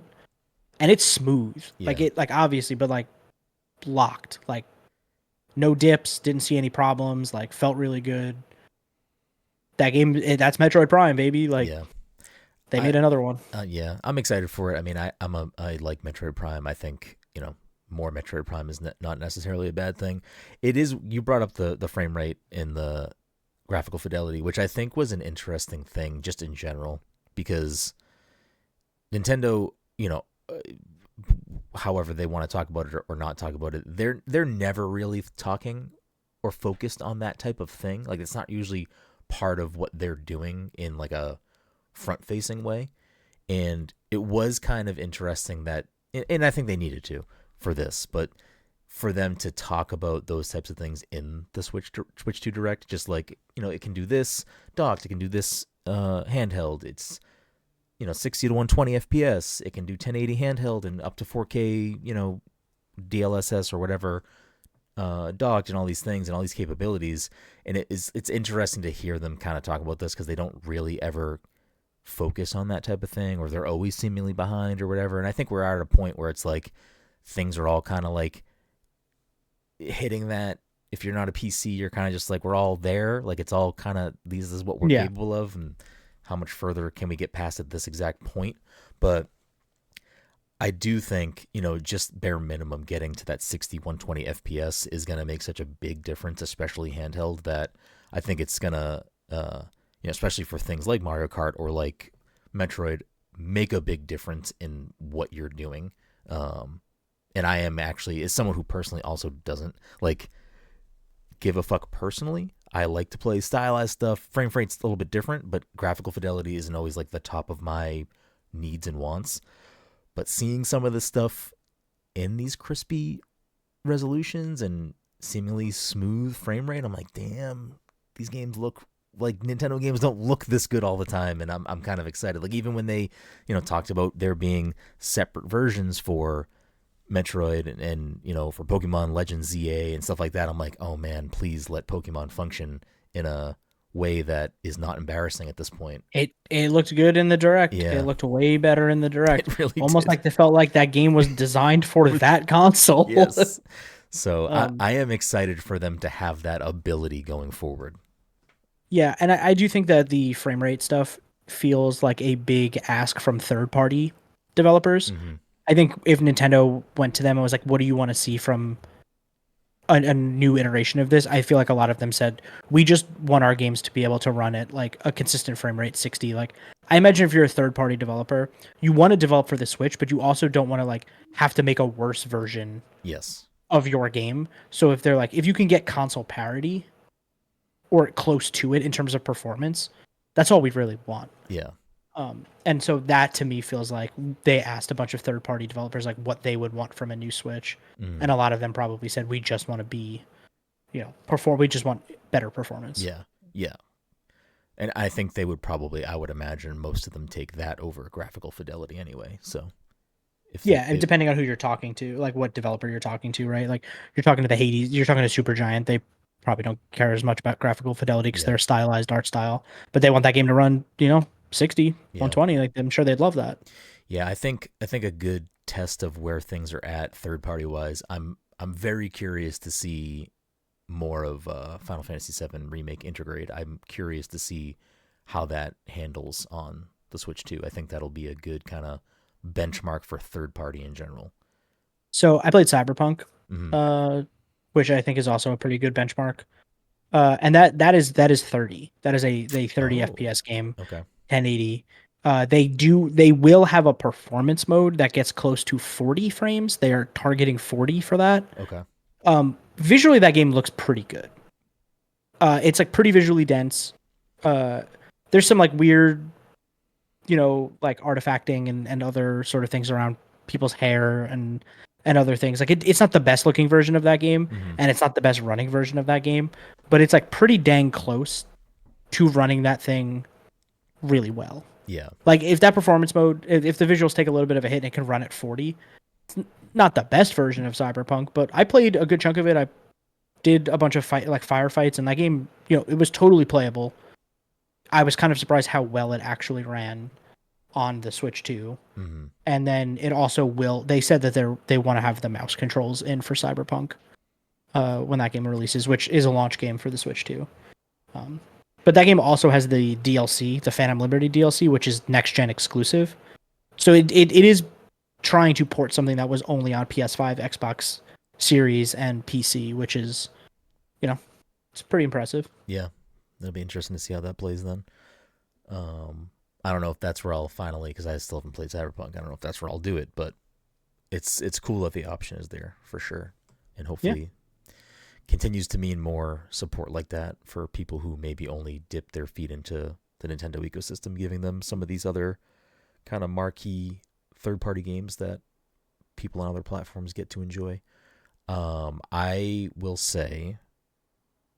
and it's smooth. Yeah. Like obviously, but like locked. Like no dips. Didn't see any problems. Like felt really good. That game, that's Metroid Prime, baby. Like they made another one. Yeah, I'm excited for it. I mean, I like Metroid Prime. I think more Metroid Prime is not necessarily a bad thing. It is. You brought up the frame rate in the graphical fidelity, which I think was an interesting thing just in general, because Nintendo, however they want to talk about it or not talk about it, they're never really talking or focused on that type of thing. Like, it's not usually part of what they're doing in like a front-facing way. And it was kind of interesting that, and I think they needed to for this, but for them to talk about those types of things in the Switch 2 Direct, just like, it can do this docked, it can do this handheld, it's 60 to 120 FPS, it can do 1080 handheld and up to 4K, DLSS or whatever, docked, and all these things and all these capabilities. And it's interesting to hear them kind of talk about this, because they don't really ever focus on that type of thing, or they're always seemingly behind or whatever. And I think we're at a point where it's like things are all kind of like hitting that. If you're not a PC, you're kind of just like, we're all there. Like, it's all kind of, this is what we're capable of, and how much further can we get past at this exact point. But I do think, just bare minimum getting to that 60, 120 FPS is going to make such a big difference, especially handheld, that I think it's going to, especially for things like Mario Kart or like Metroid, make a big difference in what you're doing. And I am actually, as someone who personally also doesn't like give a fuck personally, I like to play stylized stuff. Frame rate's a little bit different, but graphical fidelity isn't always like the top of my needs and wants. But seeing some of this stuff in these crispy resolutions and seemingly smooth frame rate, I'm like, damn, these games look like Nintendo games don't look this good all the time. And I'm kind of excited. Like, even when they, talked about there being separate versions for Metroid and for Pokemon Legends ZA and stuff like that, I'm like, oh man, please let Pokemon function in a way that is not embarrassing at this point. It looked good in the Direct. Yeah. It looked way better in the Direct. It really almost did. like they felt like that game was designed for that console. Yes. So I am excited for them to have that ability going forward. Yeah, and I do think that the frame rate stuff feels like a big ask from third-party developers. Mm-hmm. I think if Nintendo went to them and was like, what do you want to see from a new iteration of this, I feel like a lot of them said we just want our games to be able to run at like a consistent frame rate 60. Like I imagine if you're a third party developer, you want to develop for the Switch, but you also don't want to like have to make a worse version Yes. of your game. So if they're like, if you can get console parity or close to it in terms of performance, that's all we really want. Yeah. And so that to me feels like they asked a bunch of third party developers like what they would want from a new Switch. And a lot of them probably said, we just want to be, we just want better performance. Yeah. Yeah. And I think they would probably, I would imagine most of them take that over graphical fidelity anyway. So and depending on who you're talking to, like what developer you're talking to, right? Like you're talking to the Hades, you're talking to Supergiant, they probably don't care as much about graphical fidelity because they're stylized art style, but they want that game to run, 60, 120. Like I'm sure they'd love that. Yeah, I think a good test of where things are at third party wise. I'm very curious to see more of Final Fantasy VII Remake Intergrade. I'm curious to see how that handles on the Switch 2. I think that'll be a good kind of benchmark for third party in general. So I played Cyberpunk, which I think is also a pretty good benchmark. And that is 30. That is a 30 FPS game. Okay. 1080. They will have a performance mode that gets close to 40 frames. They are targeting 40 for that. Okay. Visually that game looks pretty good. It's like pretty visually dense. There's some like weird, like artifacting and other sort of things around people's hair and other things. Like it's not the best looking version of that game, and it's not the best running version of that game, but it's like pretty dang close to running that thing really well. Yeah. Like if that performance mode, if the visuals take a little bit of a hit and it can run at 40, it's not the best version of Cyberpunk, but I played a good chunk of it. I did a bunch of firefights, and that game, it was totally playable. I was kind of surprised how well it actually ran on the Switch 2. And then it also they said that they want to have the mouse controls in for Cyberpunk when that game releases, which is a launch game for the Switch 2. But that game also has the DLC, the Phantom Liberty DLC, which is next-gen exclusive. So it is trying to port something that was only on PS5, Xbox Series, and PC, which is, it's pretty impressive. Yeah. It'll be interesting to see how that plays then. I don't know if that's where I'll finally, because I still haven't played Cyberpunk, I don't know if that's where I'll do it, but it's cool that the option is there for sure. And hopefully continues to mean more support like that for people who maybe only dip their feet into the Nintendo ecosystem, giving them some of these other kind of marquee third-party games that people on other platforms get to enjoy. I will say,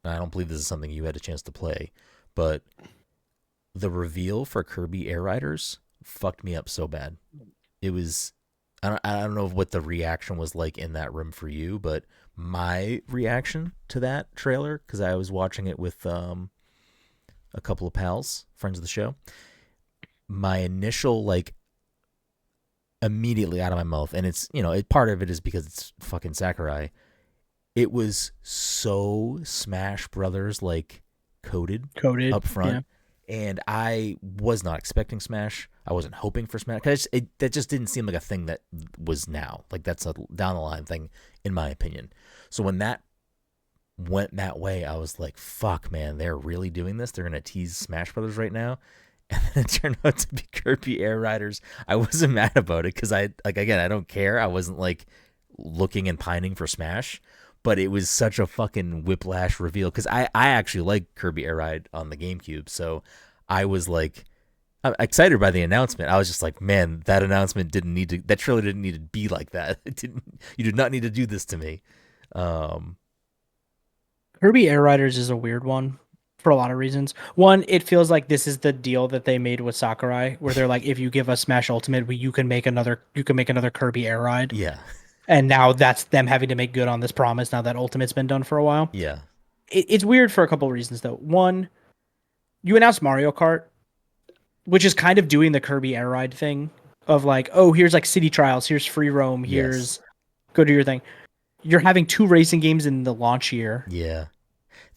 I don't believe this is something you had a chance to play, but the reveal for Kirby Air Riders fucked me up so bad. It was, I don't know what the reaction was like in that room for you, but my reaction to that trailer, because I was watching it with a couple of pals, friends of the show, my initial immediately out of my mouth, and it's part of it is because it's fucking Sakurai. It was so Smash Brothers coded up front, and I was not expecting Smash. I wasn't hoping for Smash because that just didn't seem like a thing that was now. That's a down the line thing, in my opinion. So when that went that way, I was like, "Fuck, man, they're really doing this. They're gonna tease Smash Brothers right now." And then it turned out to be Kirby Air Riders. I wasn't mad about it because I don't care. I wasn't looking and pining for Smash, but it was such a fucking whiplash reveal because I actually like Kirby Air Ride on the GameCube, so I was I'm excited by the announcement. I was just like, man, that announcement that trailer didn't need to be like that. You did not need to do this to me. Kirby Air Riders is a weird one for a lot of reasons. One, it feels like this is the deal that they made with Sakurai, where they're like, if you give us Smash Ultimate, you can make another Kirby Air Ride. Yeah. And now that's them having to make good on this promise now that Ultimate's been done for a while. Yeah. It's weird for a couple of reasons, though. One, you announced Mario Kart, which is kind of doing the Kirby Air Ride thing of here's city trials, here's free roam, here's go do your thing. You're having 2 racing games in the launch year. Yeah.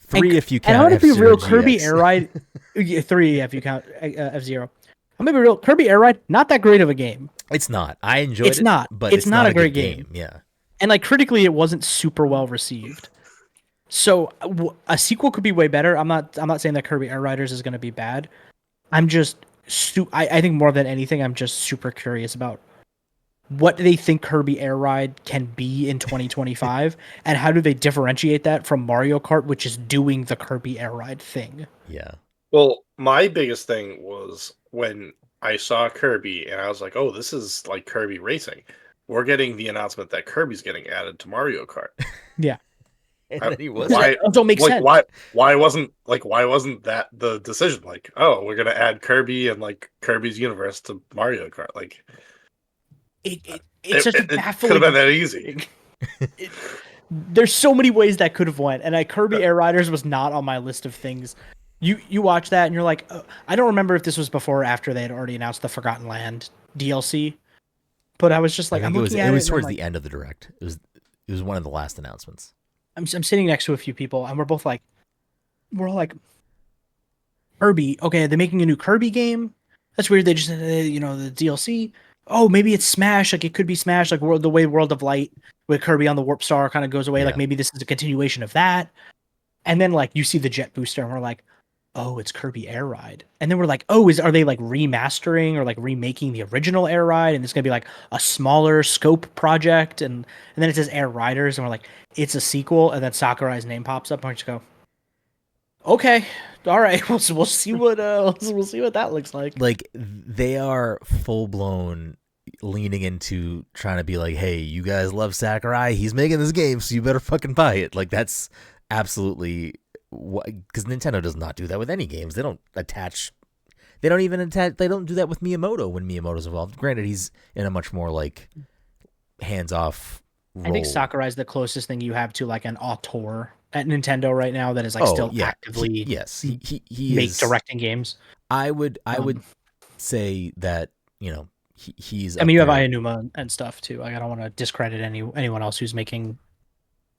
3 if you count. And I'm gonna be real, GX. Kirby Air Ride. 3 if you count F-Zero. I'm gonna be real, Kirby Air Ride, not that great of a game. It's not. I enjoyed it. It's not. But it's not a great game. Yeah. And critically, it wasn't super well received. So a sequel could be way better. I'm not saying that Kirby Air Riders is going to be bad. I'm just I think more than anything, I'm just super curious about what do they think Kirby Air Ride can be in 2025, and how do they differentiate that from Mario Kart, which is doing the Kirby Air Ride thing? Yeah. Well, my biggest thing was when I saw Kirby and I was like, "Oh, this is like Kirby Racing." We're getting the announcement that Kirby's getting added to Mario Kart. Yeah, And then he was Why? that don't make Like sense. why wasn't that the decision? Like, oh, we're gonna add Kirby and like Kirby's universe to Mario Kart. Like, It's such a it could baffling. have been that easy. There's so many ways that could have went, and Kirby Air Riders was not on my list of things. You watch that and you're like, I don't remember if this was before or after they had already announced the Forgotten Land DLC, but I was just like, I think I'm looking at it. It was and towards I'm the end of the direct. It was one of the last announcements. I'm sitting next to a few people, and we're all like, Kirby. Okay, they're making a new Kirby game. That's weird. They just the DLC. Oh, maybe it's Smash. Like it could be Smash. Like the way World of Light with Kirby on the Warp Star kind of goes away. Yeah. Like maybe this is a continuation of that. And then like you see the Jet Booster, and we're like, oh, it's Kirby Air Ride. And then we're like, oh, are they like remastering or like remaking the original Air Ride? And it's gonna be like a smaller scope project. And then it says Air Riders, and we're like, it's a sequel. And then Sakurai's name pops up, and we just go, okay, all right, we'll see what we'll see what that looks like. Like they are full blown leaning into trying to be like, hey, you guys love Sakurai, he's making this game, so you better fucking buy it. Like that's absolutely because Nintendo does not do that with any games. They don't attach. They don't even attach. They don't do that with Miyamoto when Miyamoto's involved. Granted, he's in a much more like hands off role. I think Sakurai's the closest thing you have to like an auteur at Nintendo right now that is like still actively he make is directing games. I would say that he's. I mean, you have Aonuma and stuff too. Like, I don't want to discredit anyone else who's making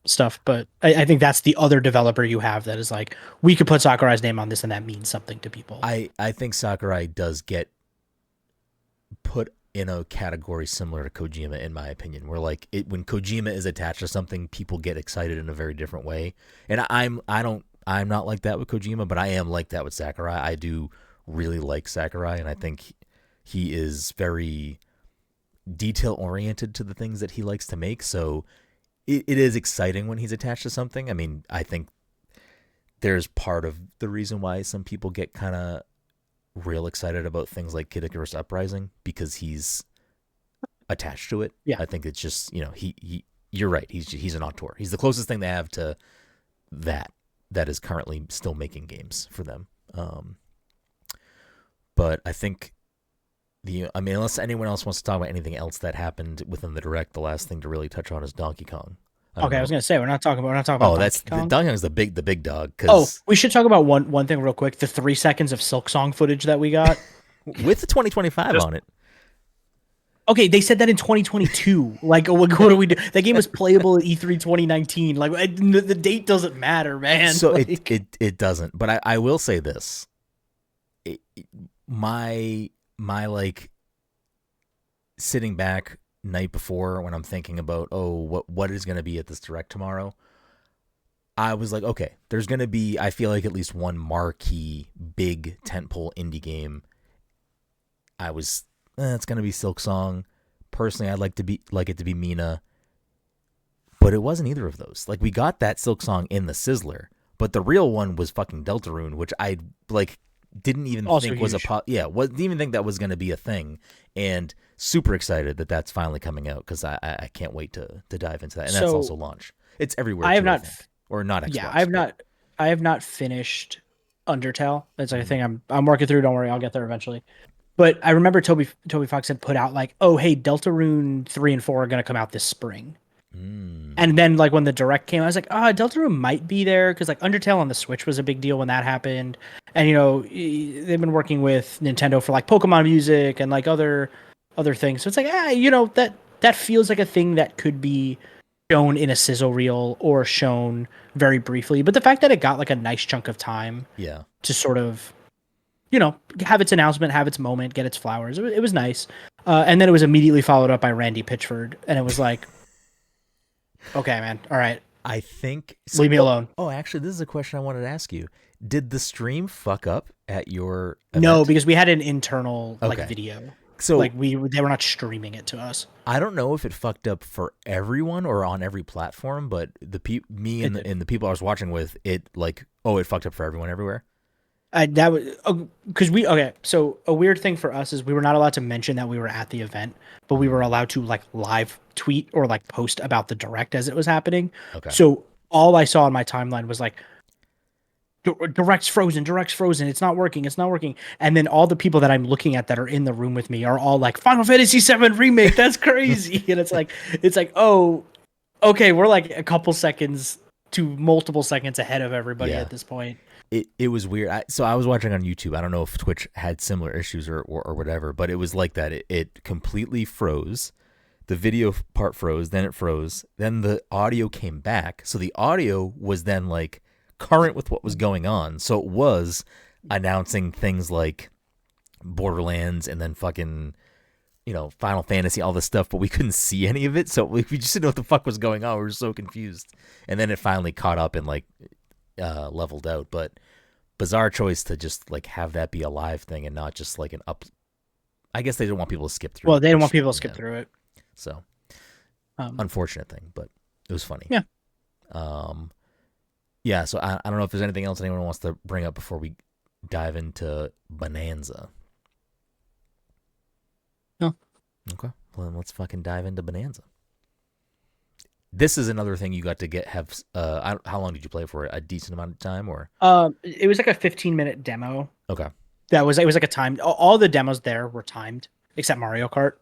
stuff, but I think that's the other developer you have that is like, we could put Sakurai's name on this and that means something to people. I think Sakurai does get put in a category similar to Kojima, in my opinion, where like when Kojima is attached to something, people get excited in a very different way. And I'm not like that with Kojima, but I am like that with Sakurai. I do really like Sakurai, and I think he is very detail oriented to the things that he likes to make. So it is exciting when he's attached to something. I mean, I think there's part of the reason why some people get kind of real excited about things like Kid Icarus Uprising, because he's attached to it. Yeah. I think it's just, he you're right. He's an auteur. He's the closest thing they have to that is currently still making games for them. But I think unless anyone else wants to talk about anything else that happened within the direct, the last thing to really touch on is Donkey Kong. I was gonna say we're not talking about. Oh, Donkey Kong's the big dog. We should talk about one thing real quick. The 3 seconds of Silk Song footage that we got with the 2025 on it. Okay, they said that in 2022. Like, what do we do? That game was playable at E3 2019. Like, the date doesn't matter, man. So it doesn't. But I will say this: my like sitting back night before when I'm thinking about what is going to be at this direct tomorrow, I was like, okay, there's going to be, I feel like, at least one marquee big tentpole indie game. I was it's going to be Silk Song. Personally, I'd like it to be Mina, but it wasn't either of those. Like, we got that Silk Song in the Sizzler, but the real one was fucking Deltarune, which I like didn't even also think was huge. Didn't even think that was going to be a thing, and super excited that that's finally coming out, because I can't wait to dive into that. And that's also launch. It's everywhere. I have not, or not Xbox. Yeah, I have not finished Undertale. That's like a thing I'm working through. Don't worry, I'll get there eventually. But I remember Toby Fox had put out like, oh hey, Deltarune 3 and 4 are gonna come out this spring. And then like when the direct came, I was like, Deltarune might be there, because like Undertale on the Switch was a big deal when that happened. And they've been working with Nintendo for like Pokemon music and like other things. So it's like, that feels like a thing that could be shown in a sizzle reel or shown very briefly. But the fact that it got like a nice chunk of time to sort of, have its announcement, have its moment, get its flowers, it was nice. And then it was immediately followed up by Randy Pitchford, and it was like, okay, man, all right, I think. Leave me alone. Oh, actually, this is a question I wanted to ask you. Did the stream fuck up at your event? No, because we had an internal Okay. video. So like they were not streaming it to us. I don't know if it fucked up for everyone or on every platform, but me and the people I was watching with, it fucked up for everyone everywhere. That was because So a weird thing for us is we were not allowed to mention that we were at the event, but we were allowed to like live tweet or like post about the direct as it was happening. Okay. So all I saw on my timeline was like, direct's frozen, it's not working. And then all the people that I'm looking at that are in the room with me are all like, Final Fantasy VII remake, that's crazy. And it's like, oh, okay, we're like a couple seconds to multiple seconds ahead of everybody at this point. It was weird. So I was watching on YouTube. I don't know if Twitch had similar issues or whatever, but it was like that. It completely froze. The video part froze, then it froze. Then the audio came back. So the audio was then like current with what was going on. So it was announcing things like Borderlands and then fucking, Final Fantasy, all this stuff, but we couldn't see any of it. So we just didn't know what the fuck was going on. We were so confused. And then it finally caught up and like leveled out. But bizarre choice to just like have that be a live thing and not just like an up. I guess they don't want people to skip through. Well, they don't want people to skip through it. So unfortunate thing, but it was funny. Yeah. Yeah, so I don't know if there's anything else anyone wants to bring up before we dive into Bonanza. No. Okay, well then let's fucking dive into Bonanza. This is another thing you got to have. How long did you play for it? A decent amount of time, or? It was like a 15-minute demo. Okay. It was like a timed. All the demos there were timed except Mario Kart.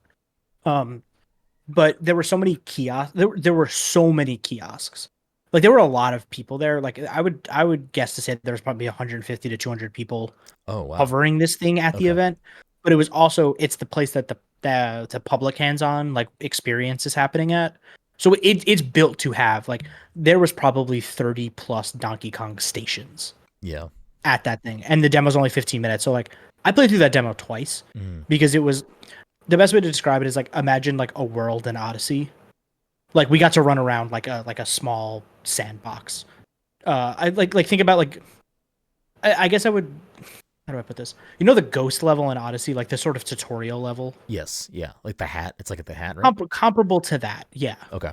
But there were so many kiosks. There were so many kiosks. Like there were a lot of people there. Like I would guess to say there was probably 150 to 200 people covering this thing at the event. But it was also it's the place that the public hands-on like experience is happening at. So it's built to have like there was probably 30 plus Donkey Kong stations. Yeah. At that thing, and the demo's only 15 minutes. So like I played through that demo twice because it was the best way to describe it is like imagine like a world in Odyssey. Like we got to run around like a small sandbox. I like think about like I guess I would, how do I put this? You know the ghost level in Odyssey, like the sort of tutorial level? Yes, yeah. Like the hat. It's like at the hat, right? Comparable to that, yeah. Okay.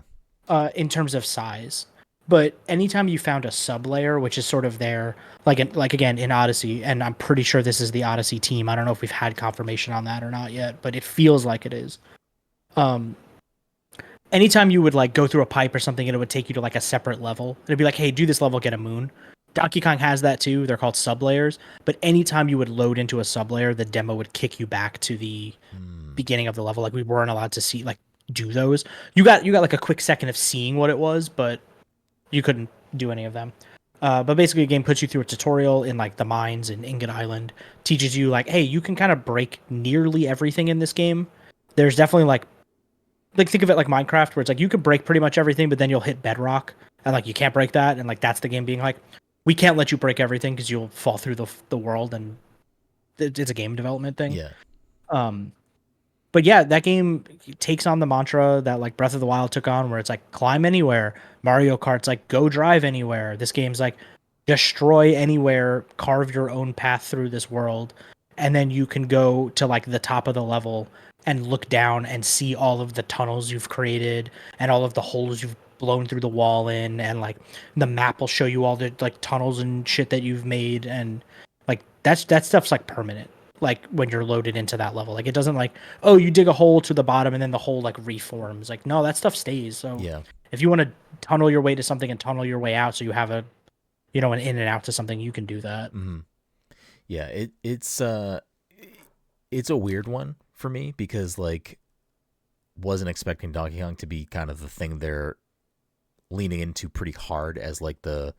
In terms of size. But anytime you found a sublayer, which is sort of there, like again in Odyssey, and I'm pretty sure this is the Odyssey team. I don't know if we've had confirmation on that or not yet, but it feels like it is. Anytime you would like go through a pipe or something, and it would take you to like a separate level. It'd be like, hey, do this level, get a moon. Donkey Kong has that too. They're called sublayers. But anytime you would load into a sublayer, the demo would kick you back to the beginning of the level. Like we weren't allowed to see like do those. You got like a quick second of seeing what it was, but you couldn't do any of them. But basically, the game puts you through a tutorial in like the mines in Ingot Island. Teaches you like, hey, you can kind of break nearly everything in this game. There's definitely like think of it like Minecraft, where it's like you could break pretty much everything, but then you'll hit bedrock, and like you can't break that, and like that's the game being like, we can't let you break everything because you'll fall through the world, and it's a game development thing. Yeah. But yeah, that game takes on the mantra that like Breath of the Wild took on, where it's like climb anywhere. Mario Kart's like go drive anywhere. This game's like destroy anywhere, carve your own path through this world, and then you can go to like the top of the level and look down and see all of the tunnels you've created and all of the holes you've blown through the wall in, and like the map will show you all the like tunnels and shit that you've made, and like that stuff's like permanent. Like when you're loaded into that level, like it doesn't like, oh, you dig a hole to the bottom and then the hole like reforms. Like no, that stuff stays. So yeah, if you want to tunnel your way to something and tunnel your way out, so you have an in and out to something, you can do that. Mm-hmm. Yeah, it's a weird one for me because like wasn't expecting Donkey Kong to be kind of the thing they're leaning into pretty hard as like the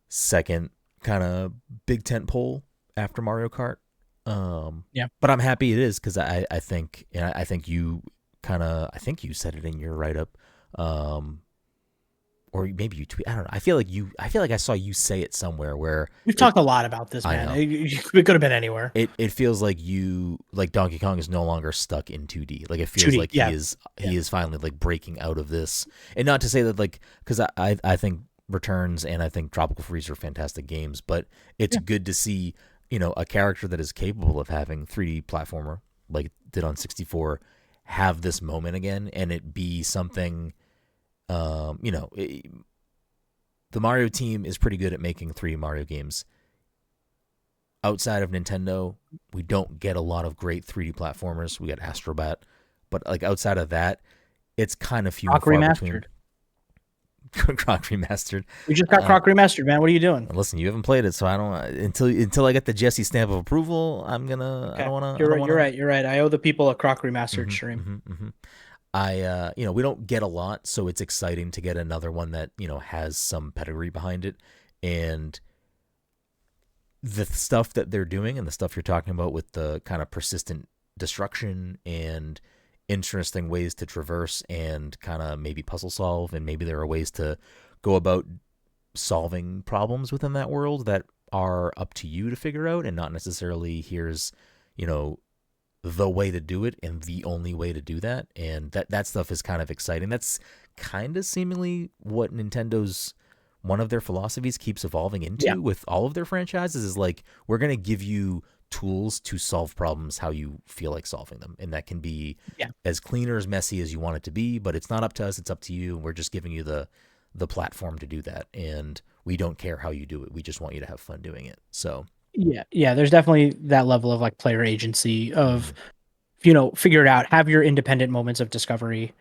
second kind of big tent pole after Mario Kart. Yeah, but I'm happy it is because I think you said it in your write up. or maybe you tweet. I don't know. I feel like I saw you say it somewhere where We've talked a lot about this, man. It could have been anywhere. It feels like Donkey Kong is no longer stuck in 2D. Like it feels 2D, like he is finally like breaking out of this. And not to say that like, because I think Returns and I think Tropical Freeze are fantastic games, but it's good to see, a character that is capable of having 3D platformer like it did on 64 have this moment again, and it be something. The Mario team is pretty good at making 3D Mario games. Outside of Nintendo, we don't get a lot of great 3D platformers. We got Astrobat, but like outside of that, it's kind of few and far between. Croc Remastered. We just got Croc Remastered, man. What are you doing? Listen, you haven't played it, so I don't until I get the Jesse stamp of approval. I'm gonna. Okay. I don't want to. You're right. I owe the people a Croc Remastered stream. We don't get a lot, so it's exciting to get another one that has some pedigree behind it, and the stuff that they're doing and the stuff you're talking about with the kind of persistent destruction and interesting ways to traverse and kind of maybe puzzle solve, and maybe there are ways to go about solving problems within that world that are up to you to figure out, and not necessarily here's the way to do it and the only way to do that. And that stuff is kind of exciting. That's kind of seemingly what Nintendo's one of their philosophies keeps evolving into with all of their franchises, is like, we're going to give you tools to solve problems how you feel like solving them. And that can be as clean or as messy as you want it to be, but it's not up to us. It's up to you. We're just giving you the platform to do that. And we don't care how you do it. We just want you to have fun doing it. So yeah, there's definitely that level of like player agency of, figure it out, have your independent moments of discovery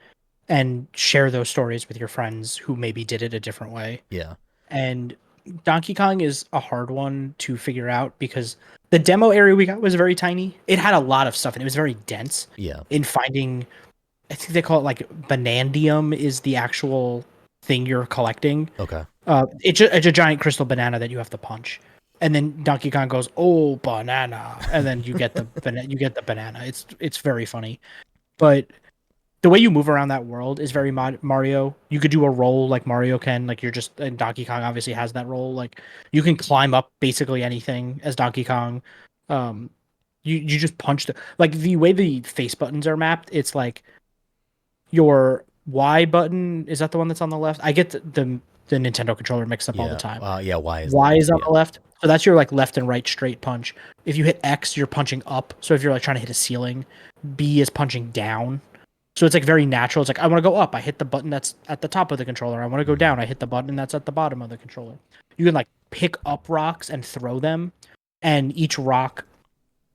and share those stories with your friends who maybe did it a different way. Yeah. And Donkey Kong is a hard one to figure out because the demo area we got was very tiny. It had a lot of stuff and it was very dense. Yeah. In finding, I think they call it like Banandium is the actual thing you're collecting. Okay. It's a giant crystal banana that you have to punch. And then Donkey Kong goes, "Oh, banana," and then you get the banana. It's very funny, but the way you move around that world is very Mario. You could do a roll like Mario can, like and Donkey Kong obviously has that roll. Like you can climb up basically anything as Donkey Kong. You just punch the way the face buttons are mapped. It's like your Y button, is that the one that's on the left? I get the Nintendo controller mixed up all the time. Y is on the left. So that's your like left and right straight punch. If you hit X, you're punching up. So if you're like trying to hit a ceiling, B is punching down. So it's like very natural. It's like, I want to go up. I hit the button that's at the top of the controller. I want to go down. I hit the button that's at the bottom of the controller. You can like pick up rocks and throw them. And each rock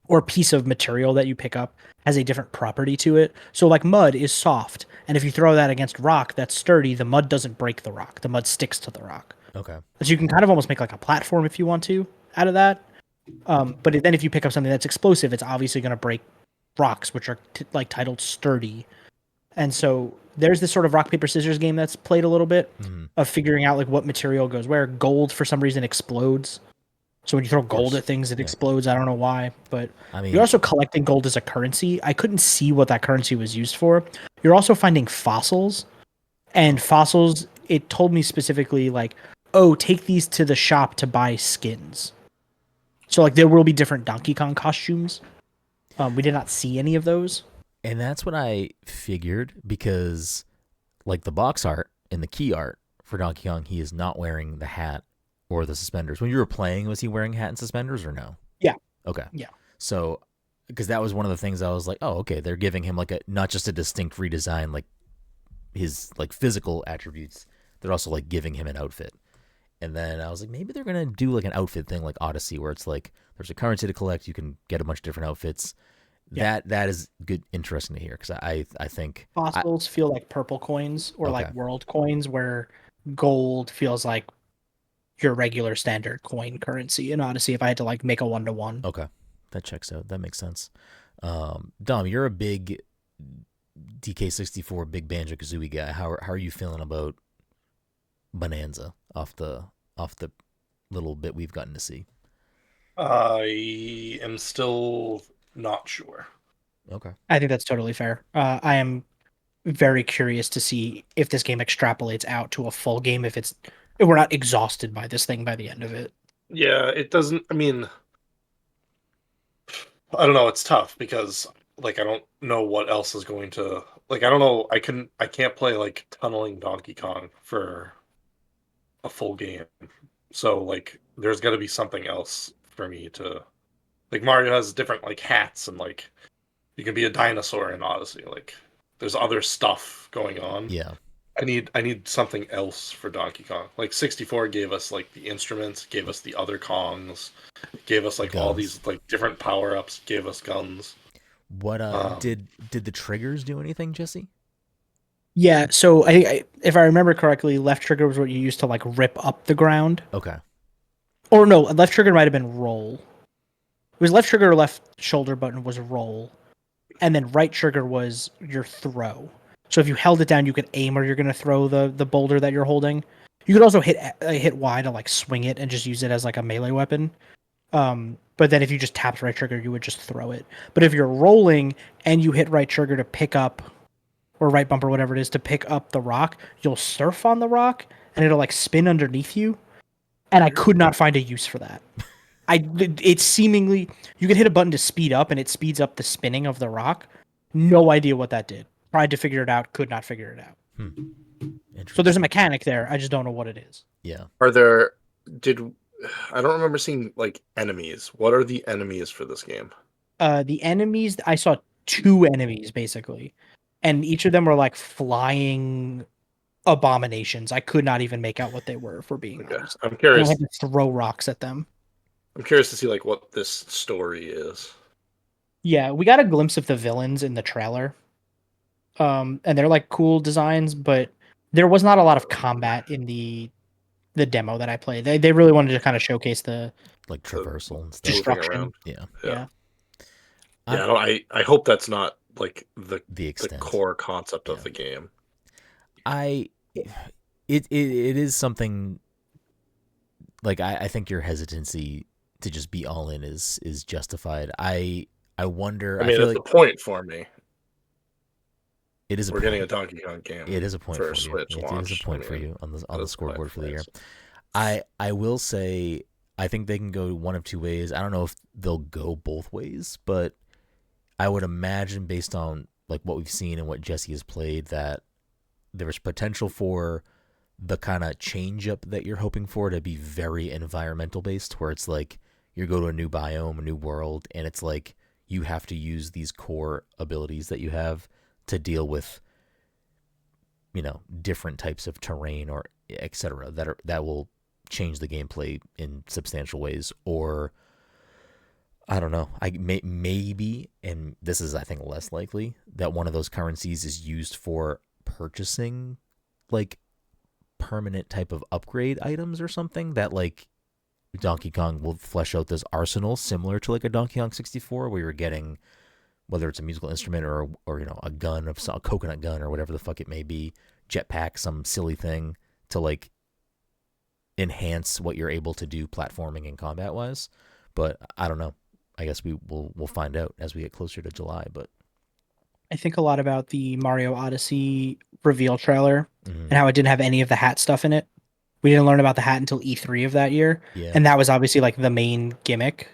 or piece of material that you pick up has a different property to it. So like mud is soft. And if you throw that against rock that's sturdy, the mud doesn't break the rock. The mud sticks to the rock. Okay. So you can kind of almost make like a platform if you want to out of that. But then if you pick up something that's explosive, it's obviously going to break rocks, which are like titled sturdy. And so there's this sort of rock, paper, scissors game that's played a little bit of figuring out like what material goes where. Gold, for some reason, explodes. So when you throw gold at things, it explodes. I don't know why, but you're also collecting gold as a currency. I couldn't see what that currency was used for. You're also finding fossils, and fossils, it told me specifically like, oh, take these to the shop to buy skins. So like there will be different Donkey Kong costumes. We did not see any of those. And that's what I figured, because like the box art and the key art for Donkey Kong, he is not wearing the hat or the suspenders. When you were playing, was he wearing hat and suspenders or no? Yeah. Okay. Yeah. So, because that was one of the things I was like, oh, okay, they're giving him like not just a distinct redesign, like his like physical attributes. They're also like giving him an outfit. And then I was like, maybe they're going to do like an outfit thing like Odyssey, where it's like there's a currency to collect. You can get a bunch of different outfits. Yeah. That is good, interesting to hear, because I think fossils feel like purple coins or like world coins, where gold feels like your regular standard coin currency in Odyssey. If I had to like make a 1-to-1. Okay, that checks out. That makes sense. Dom, you're a big DK64, big Banjo-Kazooie guy. How are you feeling about Bonanza off the little bit we've gotten to see? I am still not sure. Okay. I think that's totally fair. I am very curious to see if this game extrapolates out to a full game, if we're not exhausted by this thing by the end of it. Yeah, it doesn't. I mean, I don't know. It's tough because like I don't know what else is going to like. I don't know. I can't play like tunneling Donkey Kong for a full game. So like, there's got to be something else for me to like. Mario has different like hats and like you can be a dinosaur in Odyssey. Like, there's other stuff going on. Yeah. I need something else for Donkey Kong. Like 64 gave us like the instruments, gave us the other Kongs, gave us like all Guns. these like different power ups, gave us guns. What did the triggers do anything, Jesse? Yeah, so if I remember correctly, left trigger was what you used to like rip up the ground. Okay. Or no, left trigger might have been roll. It was left trigger or left shoulder button was roll. And then right trigger was your throw. So if you held it down, you could aim where you're going to throw the boulder that you're holding. You could also hit Y to like swing it and just use it as like a melee weapon. But then if you just tapped right trigger, you would just throw it. But if you're rolling and you hit right trigger to pick up, or right bumper, whatever it is, to pick up the rock, you'll surf on the rock and it'll like spin underneath you. And I could not find a use for that. It's seemingly you can hit a button to speed up and it speeds up the spinning of the rock. No idea what that did. Tried to figure it out, could not figure it out. So there's a mechanic there. I just don't know what it is. Yeah. Are there I don't remember seeing like enemies. What are the enemies for this game? The enemies, I saw 2 enemies basically. And each of them were like flying abominations. I could not even make out what they were, for being honest. I'm I curious. had to throw rocks at them. I'm curious to see like what this story is. Yeah, we got a glimpse of the villains in the trailer. And they're like cool designs, but there was not a lot of combat in the demo that I played. They really wanted to kind of showcase the like traversal and stuff. destruction. Around. Yeah. Yeah. I hope that's not like the extent. core concept of the game. It is something like I think your hesitancy to just be all in is justified. I wonder. I mean, feel it's like a point for me. It is. We're getting a Donkey Kong game. It is a point for Switch you. launch. It is a point for you on the scoreboard for the year. Nice. I will say I think they can go one of 2 ways. I don't know if they'll go both ways, but I would imagine based on like what we've seen and what Jesse has played that there's potential for the kind of change up that you're hoping for to be very environmental based, where it's like you go to a new biome, a new world, and it's like you have to use these core abilities that you have to deal with, different types of terrain or etc. that will change the gameplay in substantial ways. Or I don't know. Maybe, and this is I think less likely, that one of those currencies is used for purchasing like permanent type of upgrade items or something, that like Donkey Kong will flesh out this arsenal similar to like a Donkey Kong 64 where you're getting, whether it's a musical instrument or a gun, a coconut gun or whatever the fuck it may be, jetpack, some silly thing to like enhance what you're able to do platforming and combat wise. But I don't know. I guess we'll find out as we get closer to July. But I think a lot about the Mario Odyssey reveal trailer and how it didn't have any of the hat stuff in it. We didn't learn about the hat until E3 of that year. Yeah. And that was obviously like the main gimmick.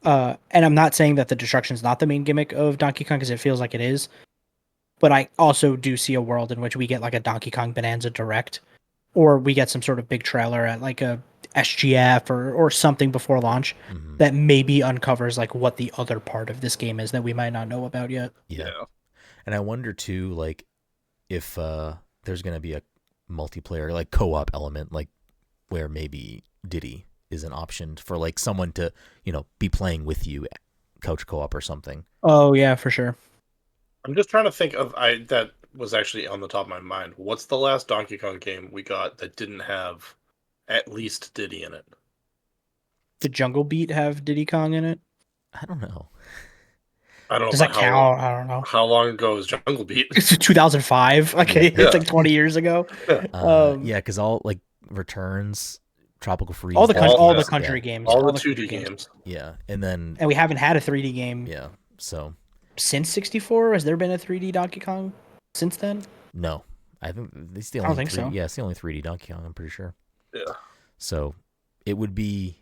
And I'm not saying that the destruction is not the main gimmick of Donkey Kong, because it feels like it is. But I also do see a world in which we get like a Donkey Kong Bonanza Direct, or we get some sort of big trailer at like a SGF or something before launch that maybe uncovers like what the other part of this game is that we might not know about yet. Yeah. And I wonder too, like if there's going to be a multiplayer like co-op element, like where maybe Diddy is an option for like someone to, be playing with you, couch co-op or something. Oh yeah, for sure. I'm just trying to think of that was actually on the top of my mind. What's the last Donkey Kong game we got that didn't have at least Diddy in it? Did Jungle Beat have Diddy Kong in it? I don't know. I don't know. Does that count? I don't know. How long ago was Jungle Beat? It's 2005. Okay, it's like 20 years ago. Yeah, because all like Returns, Tropical Freeze, all the country games, all the 2D games. Yeah, and we haven't had a 3D game. Yeah, so since 64, has there been a 3D Donkey Kong? since then? No, I think it's the I only. don't think so. Yeah, it's the only 3D Donkey Kong. I'm pretty sure. Yeah. So it would be.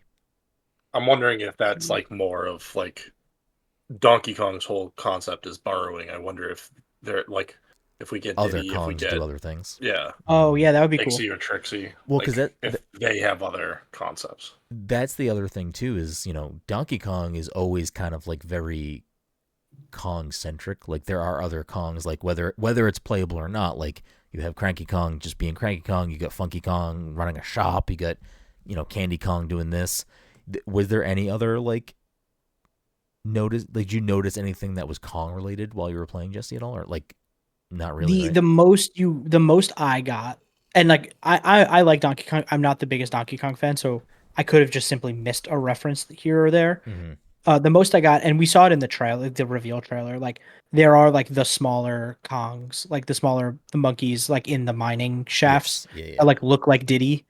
I'm wondering if that's like more of like Donkey Kong's whole concept is borrowing. I wonder if they're like if we get Other Diddy, if we Kongs get do other things. yeah, Oh yeah, that would be cool. Dixie or Trixie. Well, like, because if they have other concepts. that's the other thing too. Is Donkey Kong is always kind of like very Kong centric. Like there are other Kongs, like whether it's playable or not. Like you have Cranky Kong just being Cranky Kong. You got Funky Kong running a shop. You got Candy Kong doing this. Was there any other like notice? Like, did you notice anything that was Kong related while you were playing, Jesse, at all, or like not really? Right? The most I got, and like I like Donkey Kong. I'm not the biggest Donkey Kong fan, so I could have just simply missed a reference here or there. Mm-hmm. The most I got, and we saw it in the trailer, the reveal trailer. Like there are like the smaller Kongs, like the monkeys, like in the mining shafts Yes. Yeah. that like look like Diddy.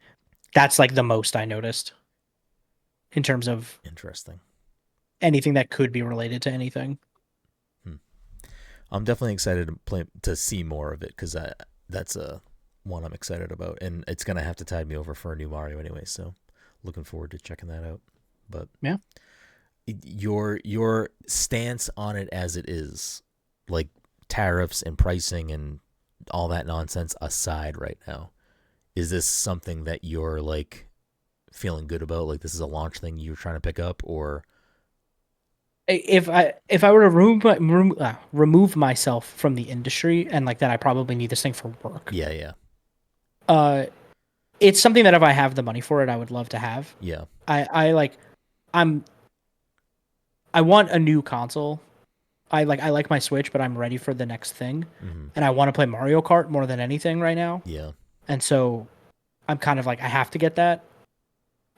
That's like the most I noticed in terms of Interesting. anything that could be related to anything. I'm definitely excited to see more of it because that's one I'm excited about, and it's gonna have to tide me over for a new Mario anyway. So, looking forward to checking that out. But yeah, your stance on it as it is, like tariffs and pricing and all that nonsense aside, right now, is this something that you're like feeling good about? Like this is a launch thing you're trying to pick up, or if I were to remove myself from the industry and like that, I probably need this thing for work. Yeah. It's something that if I have the money for it, I would love to have. Yeah. I want a new console. I like my Switch, but I'm ready for the next thing. Mm-hmm. And I want to play Mario Kart more than anything right now. Yeah. And so I'm kind of like, I have to get that.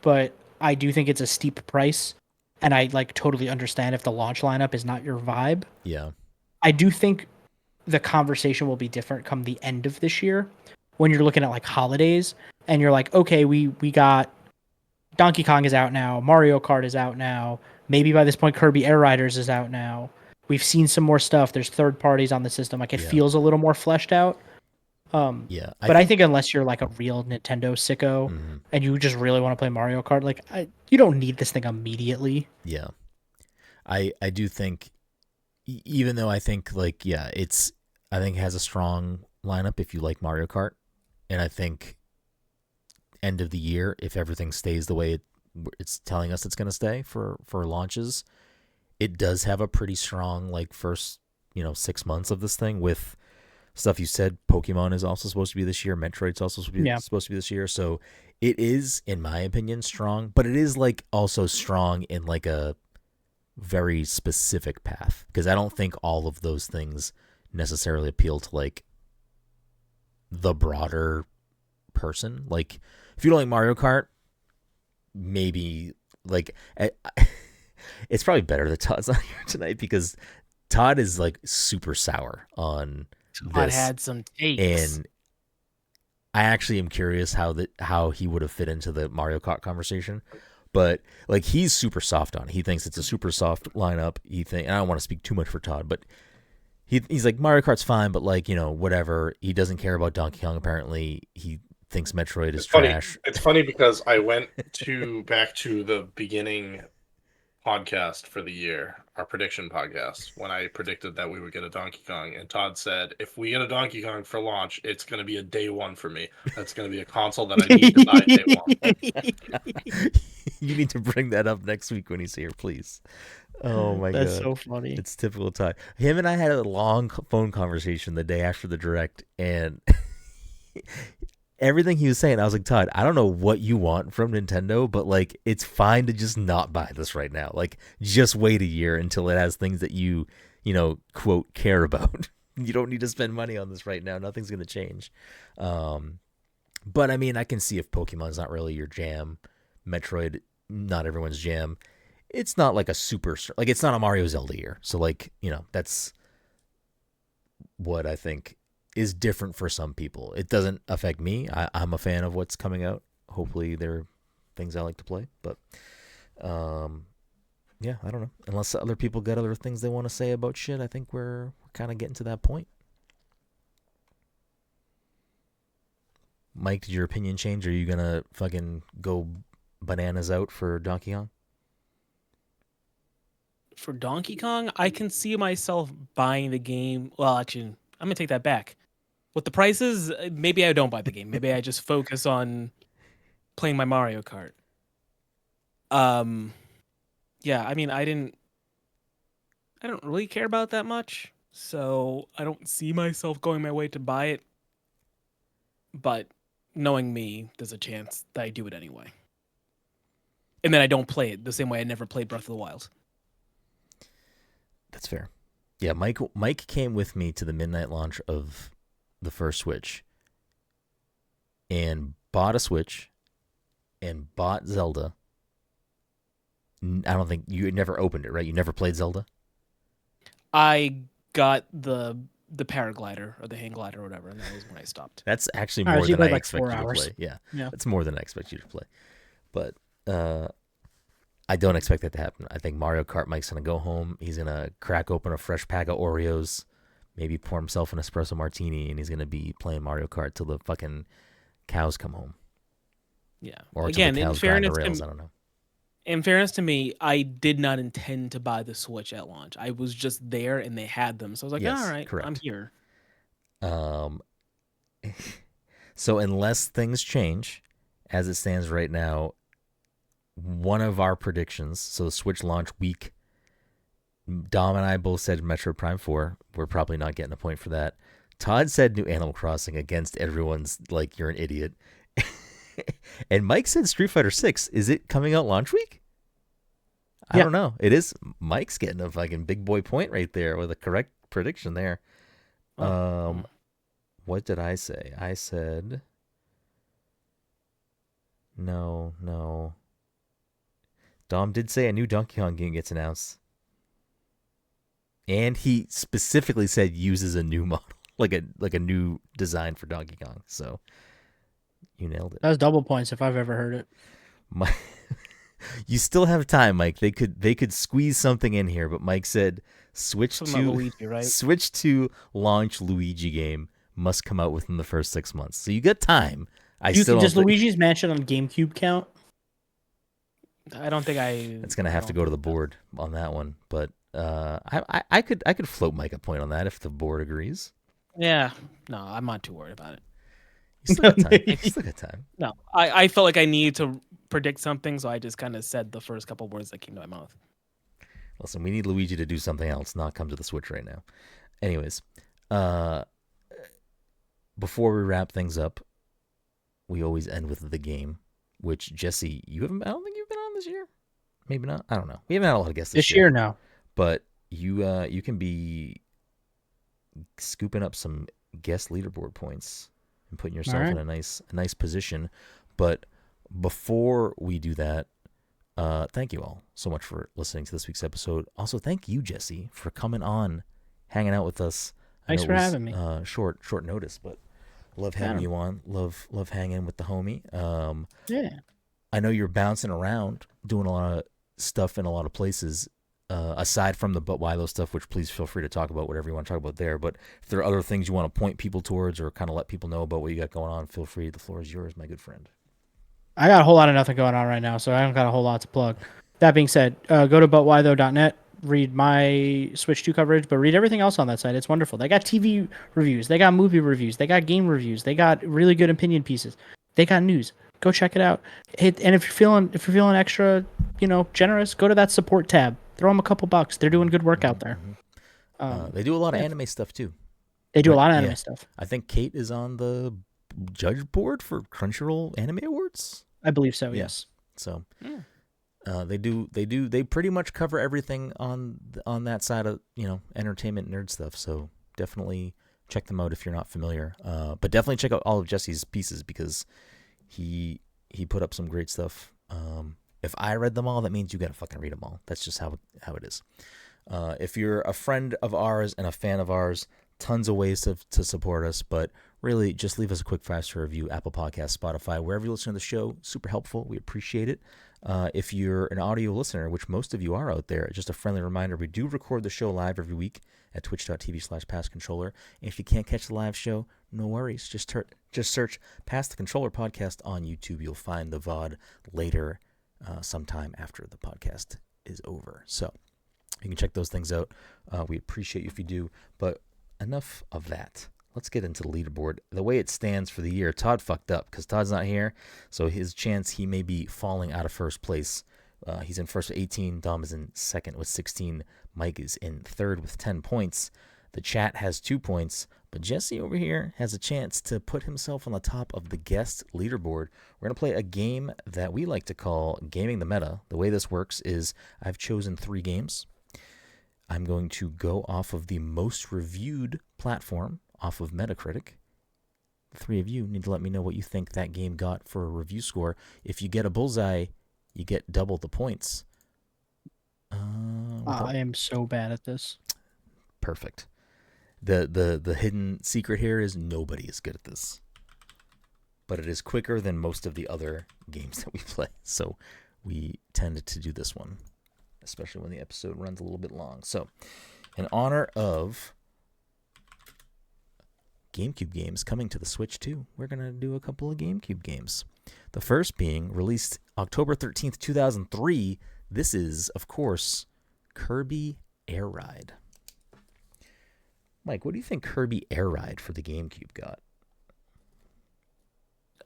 But I do think it's a steep price. And I like totally understand if the launch lineup is not your vibe. Yeah. I do think the conversation will be different come the end of this year when you're looking at like holidays and you're like, okay, we got Donkey Kong is out now, Mario Kart is out now, maybe by this point Kirby Air Riders is out now. We've seen some more stuff. There's third parties on the system. Like it feels a little more fleshed out. I think unless you're like a real Nintendo sicko and you just really want to play Mario Kart, like you don't need this thing immediately. Yeah, I do think, even though I think like I think it has a strong lineup if you like Mario Kart, and I think end of the year, if everything stays the way it's telling us it's going to stay for launches, it does have a pretty strong like first 6 months of this thing with stuff you said. Pokemon is also supposed to be this year. Metroid's also supposed to be this year. So it is, in my opinion, strong, but it is like also strong in like a very specific path, because I don't think all of those things necessarily appeal to like the broader person. Like if you don't like Mario Kart, maybe like it's probably better that Todd's not here tonight, because Todd is like super sour on Todd this, had some takes, and I actually am curious how he would have fit into the Mario Kart conversation. But like he's super soft on it. He thinks it's a super soft lineup. And I don't want to speak too much for Todd, but he's like, Mario Kart's fine, but like whatever. He doesn't care about Donkey Kong. Apparently, he thinks Metroid is trash. It's funny because I went back to the beginning podcast for the year, our prediction podcast, when I predicted that we would get a Donkey Kong, and Todd said, if we get a Donkey Kong for launch, it's going to be a day one for me. That's going to be a console that I need to buy day one. You need to bring that up next week when he's here, please. Oh my god, that's so funny. It's typical Todd. Him and I had a long phone conversation the day after the direct, and everything he was saying, I was like, Todd, I don't know what you want from Nintendo, but like it's fine to just not buy this right now. Like just wait a year until it has things that you quote care about. You don't need to spend money on this right now. Nothing's gonna change. But I mean, I can see if Pokemon's not really your jam, Metroid not everyone's jam. It's not like a super, like it's not a Mario Zelda year. So like that's what I think is different for some people. It doesn't affect me. I'm a fan of what's coming out. Hopefully there are things I like to play, but yeah, I don't know. Unless other people got other things they want to say about shit, I think we're kind of getting to that point. Mike, did your opinion change? Are you gonna fucking go bananas out for Donkey Kong? For Donkey Kong, I can see myself buying the game. Well, actually, I'm gonna take that back. With the prices, maybe I don't buy the game. Maybe I just focus on playing my Mario Kart. Yeah, I mean, I don't really care about that much, so I don't see myself going my way to buy it. But knowing me, there's a chance that I do it anyway. And then I don't play it the same way I never played Breath of the Wild. That's fair. Yeah, Mike came with me to the midnight launch of the first Switch and bought a Switch and bought Zelda. I don't think you never opened it, right? You never played Zelda? I got the paraglider or the hang glider or whatever, and that was when I stopped. That's actually more than I expect you to play. Yeah, yeah, that's more than I expect you to play. But I don't expect that to happen. I think Mario Kart Mike's going to go home. He's going to crack open a fresh pack of Oreos, maybe pour himself an espresso martini, and he's going to be playing Mario Kart till the fucking cows come home. Yeah. Or again, till the cows grind the rails, I don't know. In fairness to me, I did not intend to buy the Switch at launch. I was just there and they had them. So I was like, Yes, all right, correct. I'm here. So unless things change, as it stands right now, one of our predictions, so the Switch launch week, Dom and I both said Metroid Prime 4. We're probably not getting a point for that. Todd said New Animal Crossing against everyone's, like, you're an idiot. And Mike said Street Fighter 6. Is it coming out launch week? I don't know. It is. Mike's getting a fucking big boy point right there with a correct prediction there. What did I say? I said no. Dom did say a new Donkey Kong game gets announced. And he specifically said uses a new model, like a new design for Donkey Kong. So you nailed it. That's double points if I've ever heard it. You still have time, Mike. They could squeeze something in here, but Mike said switch to Luigi, right? Switch to launch Luigi game must come out within the first 6 months. So you got time. Does Luigi's Mansion on GameCube count? I don't think It's gonna have to go to the board on that one, but I could float Mike a point on that if the board agrees. Yeah, no, I'm not too worried about it. You still got time. You still got time. No, I felt like I needed to predict something, so I just kind of said the first couple words that came to my mouth. Listen, we need Luigi to do something else, not come to the Switch right now. Anyways, before we wrap things up, we always end with the game, which Jesse, I don't think you've been on this year. Maybe not. I don't know. We haven't had a lot of guests this year. No. But you can be scooping up some guest leaderboard points and putting yourself in a nice position. But before we do that, thank you all so much for listening to this week's episode. Also, thank you, Jesse, for coming on, hanging out with us. Thanks for having me. Short notice, but love having you on. Love hanging with the homie. Yeah. I know you're bouncing around, doing a lot of stuff in a lot of places. Aside from the But Why Tho stuff, which please feel free to talk about whatever you want to talk about there. But if there are other things you want to point people towards or kind of let people know about what you got going on, feel free. The floor is yours, my good friend. I got a whole lot of nothing going on right now, so I don't got a whole lot to plug. That being said, go to butwhytho.net, read my Switch 2 coverage, but read everything else on that site. It's wonderful. They got TV reviews, they got movie reviews, they got game reviews, they got really good opinion pieces, they got news. Go check it out. And if you're feeling extra, generous, go to that support tab. Throw them a couple bucks. They're doing good work out there. They do a lot of anime stuff too. They do a lot of anime stuff. I think Kate is on the judge board for Crunchyroll Anime Awards. I believe so. Yes. So they pretty much cover everything on that side of entertainment nerd stuff. So definitely check them out if you're not familiar. But definitely check out all of Jesse's pieces because he put up some great stuff. If I read them all, that means you gotta fucking read them all. That's just how it is. If you're a friend of ours and a fan of ours, tons of ways to support us, but really just leave us a quick 5-star review, Apple Podcasts, Spotify, wherever you listen to the show. Super helpful. We appreciate it. If you're an audio listener, which most of you are out there, just a friendly reminder, we do record the show live every week at twitch.tv/passcontroller. And if you can't catch the live show, no worries. Just search Pass the Controller Podcast on YouTube. You'll find the VOD later, sometime after the podcast is over. So you can check those things out. We appreciate you if you do. But enough of that. Let's get into the leaderboard. The way it stands for the year, Todd fucked up because Todd's not here. So his chance he may be falling out of first place. He's in first with 18. Dom is in second with 16. Mike is in third with 10 points. The chat has 2 points. But Jesse over here has a chance to put himself on the top of the guest leaderboard. We're going to play a game that we like to call Gaming the Meta. The way this works is I've chosen 3 games. I'm going to go off of the most reviewed platform, off of Metacritic. The 3 of you need to let me know what you think that game got for a review score. If you get a bullseye, you get double the points. I am so bad at this. Perfect. The hidden secret here is nobody is good at this. But it is quicker than most of the other games that we play. So we tend to do this one, especially when the episode runs a little bit long. So in honor of GameCube games coming to the Switch too, we're going to do a couple of GameCube games. The first being released October 13th, 2003. This is, of course, Kirby Air Ride. Mike, what do you think Kirby Air Ride for the GameCube got?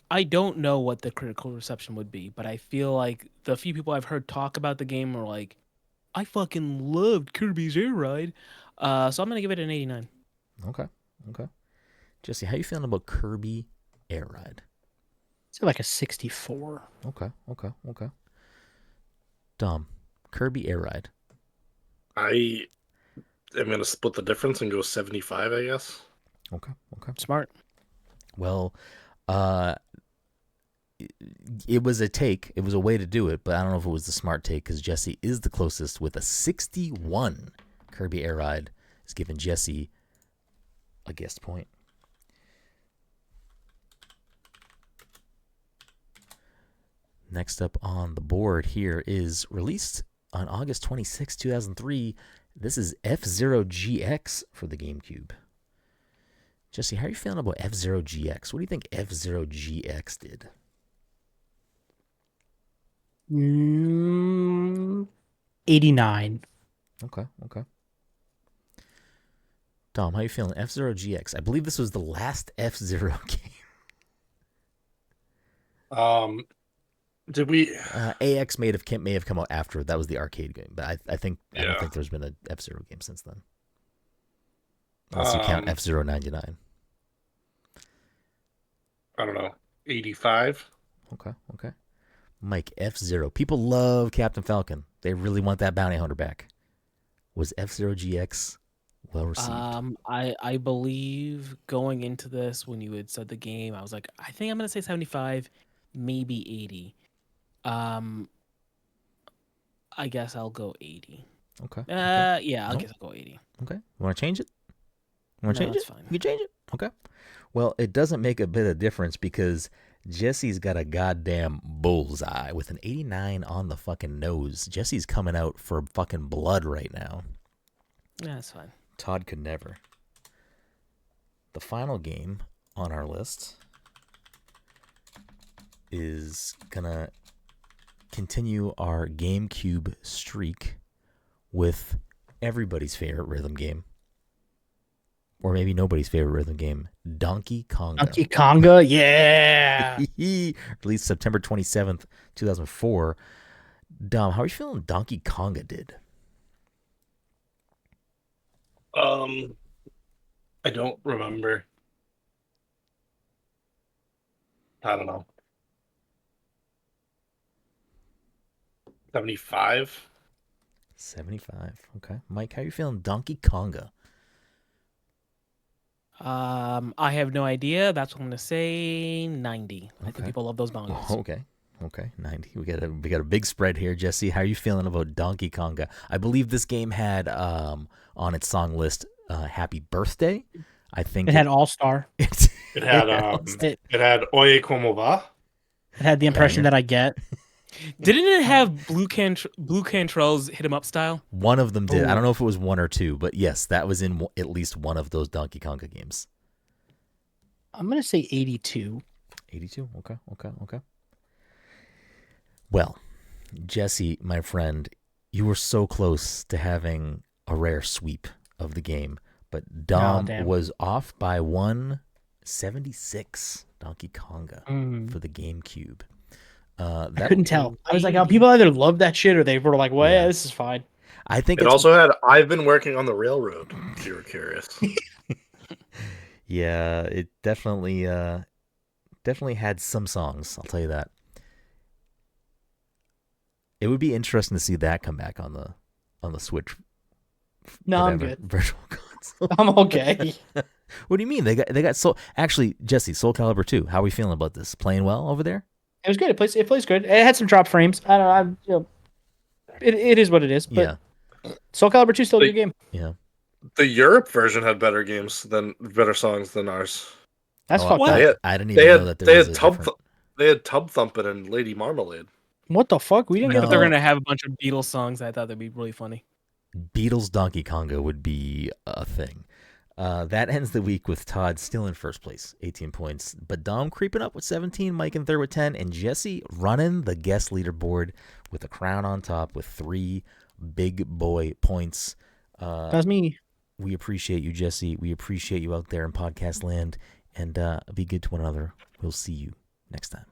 I don't know what the critical reception would be, but I feel like the few people I've heard talk about the game are like, I fucking loved Kirby's Air Ride. So I'm going to give it an 89. Okay. Jesse, how you feeling about Kirby Air Ride? It's like a 64. Okay. Dom, Kirby Air Ride. I am going to split the difference and go 75, I guess. Okay. Smart. Well, it was a take. It was a way to do it, but I don't know if it was the smart take because Jesse is the closest with a 61. Kirby Air Ride is giving Jesse a guest point. Next up on the board here is released on August 26, 2003. This is F-Zero GX for the GameCube. Jesse, how are you feeling about F-Zero GX? What do you think F-Zero GX did? 89. Okay. Dom, how are you feeling? F-Zero GX. I believe this was the last F-Zero game. Did we? AX may have come out after. That was the arcade game, but I don't think there's been an F-Zero game since then. Unless you count F-Zero 99. I don't know. 85. Okay. Mike, F-Zero. People love Captain Falcon. They really want that bounty hunter back. Was F-Zero GX well received? I believe going into this, when you had said the game, I was like, I think I'm gonna say 75, maybe 80. I guess I'll go 80. Okay. Yeah, I guess I'll go 80. Okay. You want to change it? That's fine. You can change it. Okay. Well, it doesn't make a bit of difference because Jesse's got a goddamn bullseye with an 89 on the fucking nose. Jesse's coming out for fucking blood right now. Yeah, that's fine. Todd could never. The final game on our list is gonna continue our GameCube streak with everybody's favorite rhythm game. Or maybe nobody's favorite rhythm game, Donkey Konga. Donkey Konga, yeah. Released September 27th, 2004. Dom, how are you feeling Donkey Konga did? I don't remember. I don't know. 75. 75. Okay. Mike, how are you feeling Donkey Konga? I have no idea. That's what I'm gonna say. 90. I think people love those bongos. Oh, okay. 90. We got a big spread here, Jesse. How are you feeling about Donkey Konga? I believe this game had on its song list Happy Birthday. I think it had All Star. It had Oye Como Va. It had The Impression That I Get. Didn't it have Blue Cantrell's Hit 'em Up style? One of them did. I Ooh. don't know if it was one or two, but yes, that was in at least one of those Donkey Konga games. I'm gonna say 82. 82. Okay. Well, Jesse, my friend, you were so close to having a rare sweep of the game, but Dom damn. was off by 176 Donkey Konga for the GameCube. I couldn't tell. I was like, oh, people either love that shit or they were like, well, yeah, this is fine. I think it also had I've been working on the railroad, if you were curious. Yeah, it definitely had some songs, I'll tell you that. It would be interesting to see that come back on the Switch. No, I'm good. Virtual console. I'm okay. What do you mean? They got Soul. Actually, Jesse, Soul Calibur 2. How are we feeling about this? Playing well over there? It was good. It plays good. It had some drop frames. I don't know. It is what it is. But Soul Calibur 2 is still a good game. Yeah. The Europe version had better songs than ours. That's fucked up. I didn't even know that there was a different... They had Tub Thumpin' and Lady Marmalade. What the fuck? We didn't get. They're gonna have a bunch of Beatles songs. I thought that'd be really funny. Beatles Donkey Konga would be a thing. That ends the week with Todd still in first place, 18 points. But Dom creeping up with 17, Mike in third with 10, and Jesse running the guest leaderboard with a crown on top with 3 big boy points. That's me. We appreciate you, Jesse. We appreciate you out there in podcast land. And be good to one another. We'll see you next time.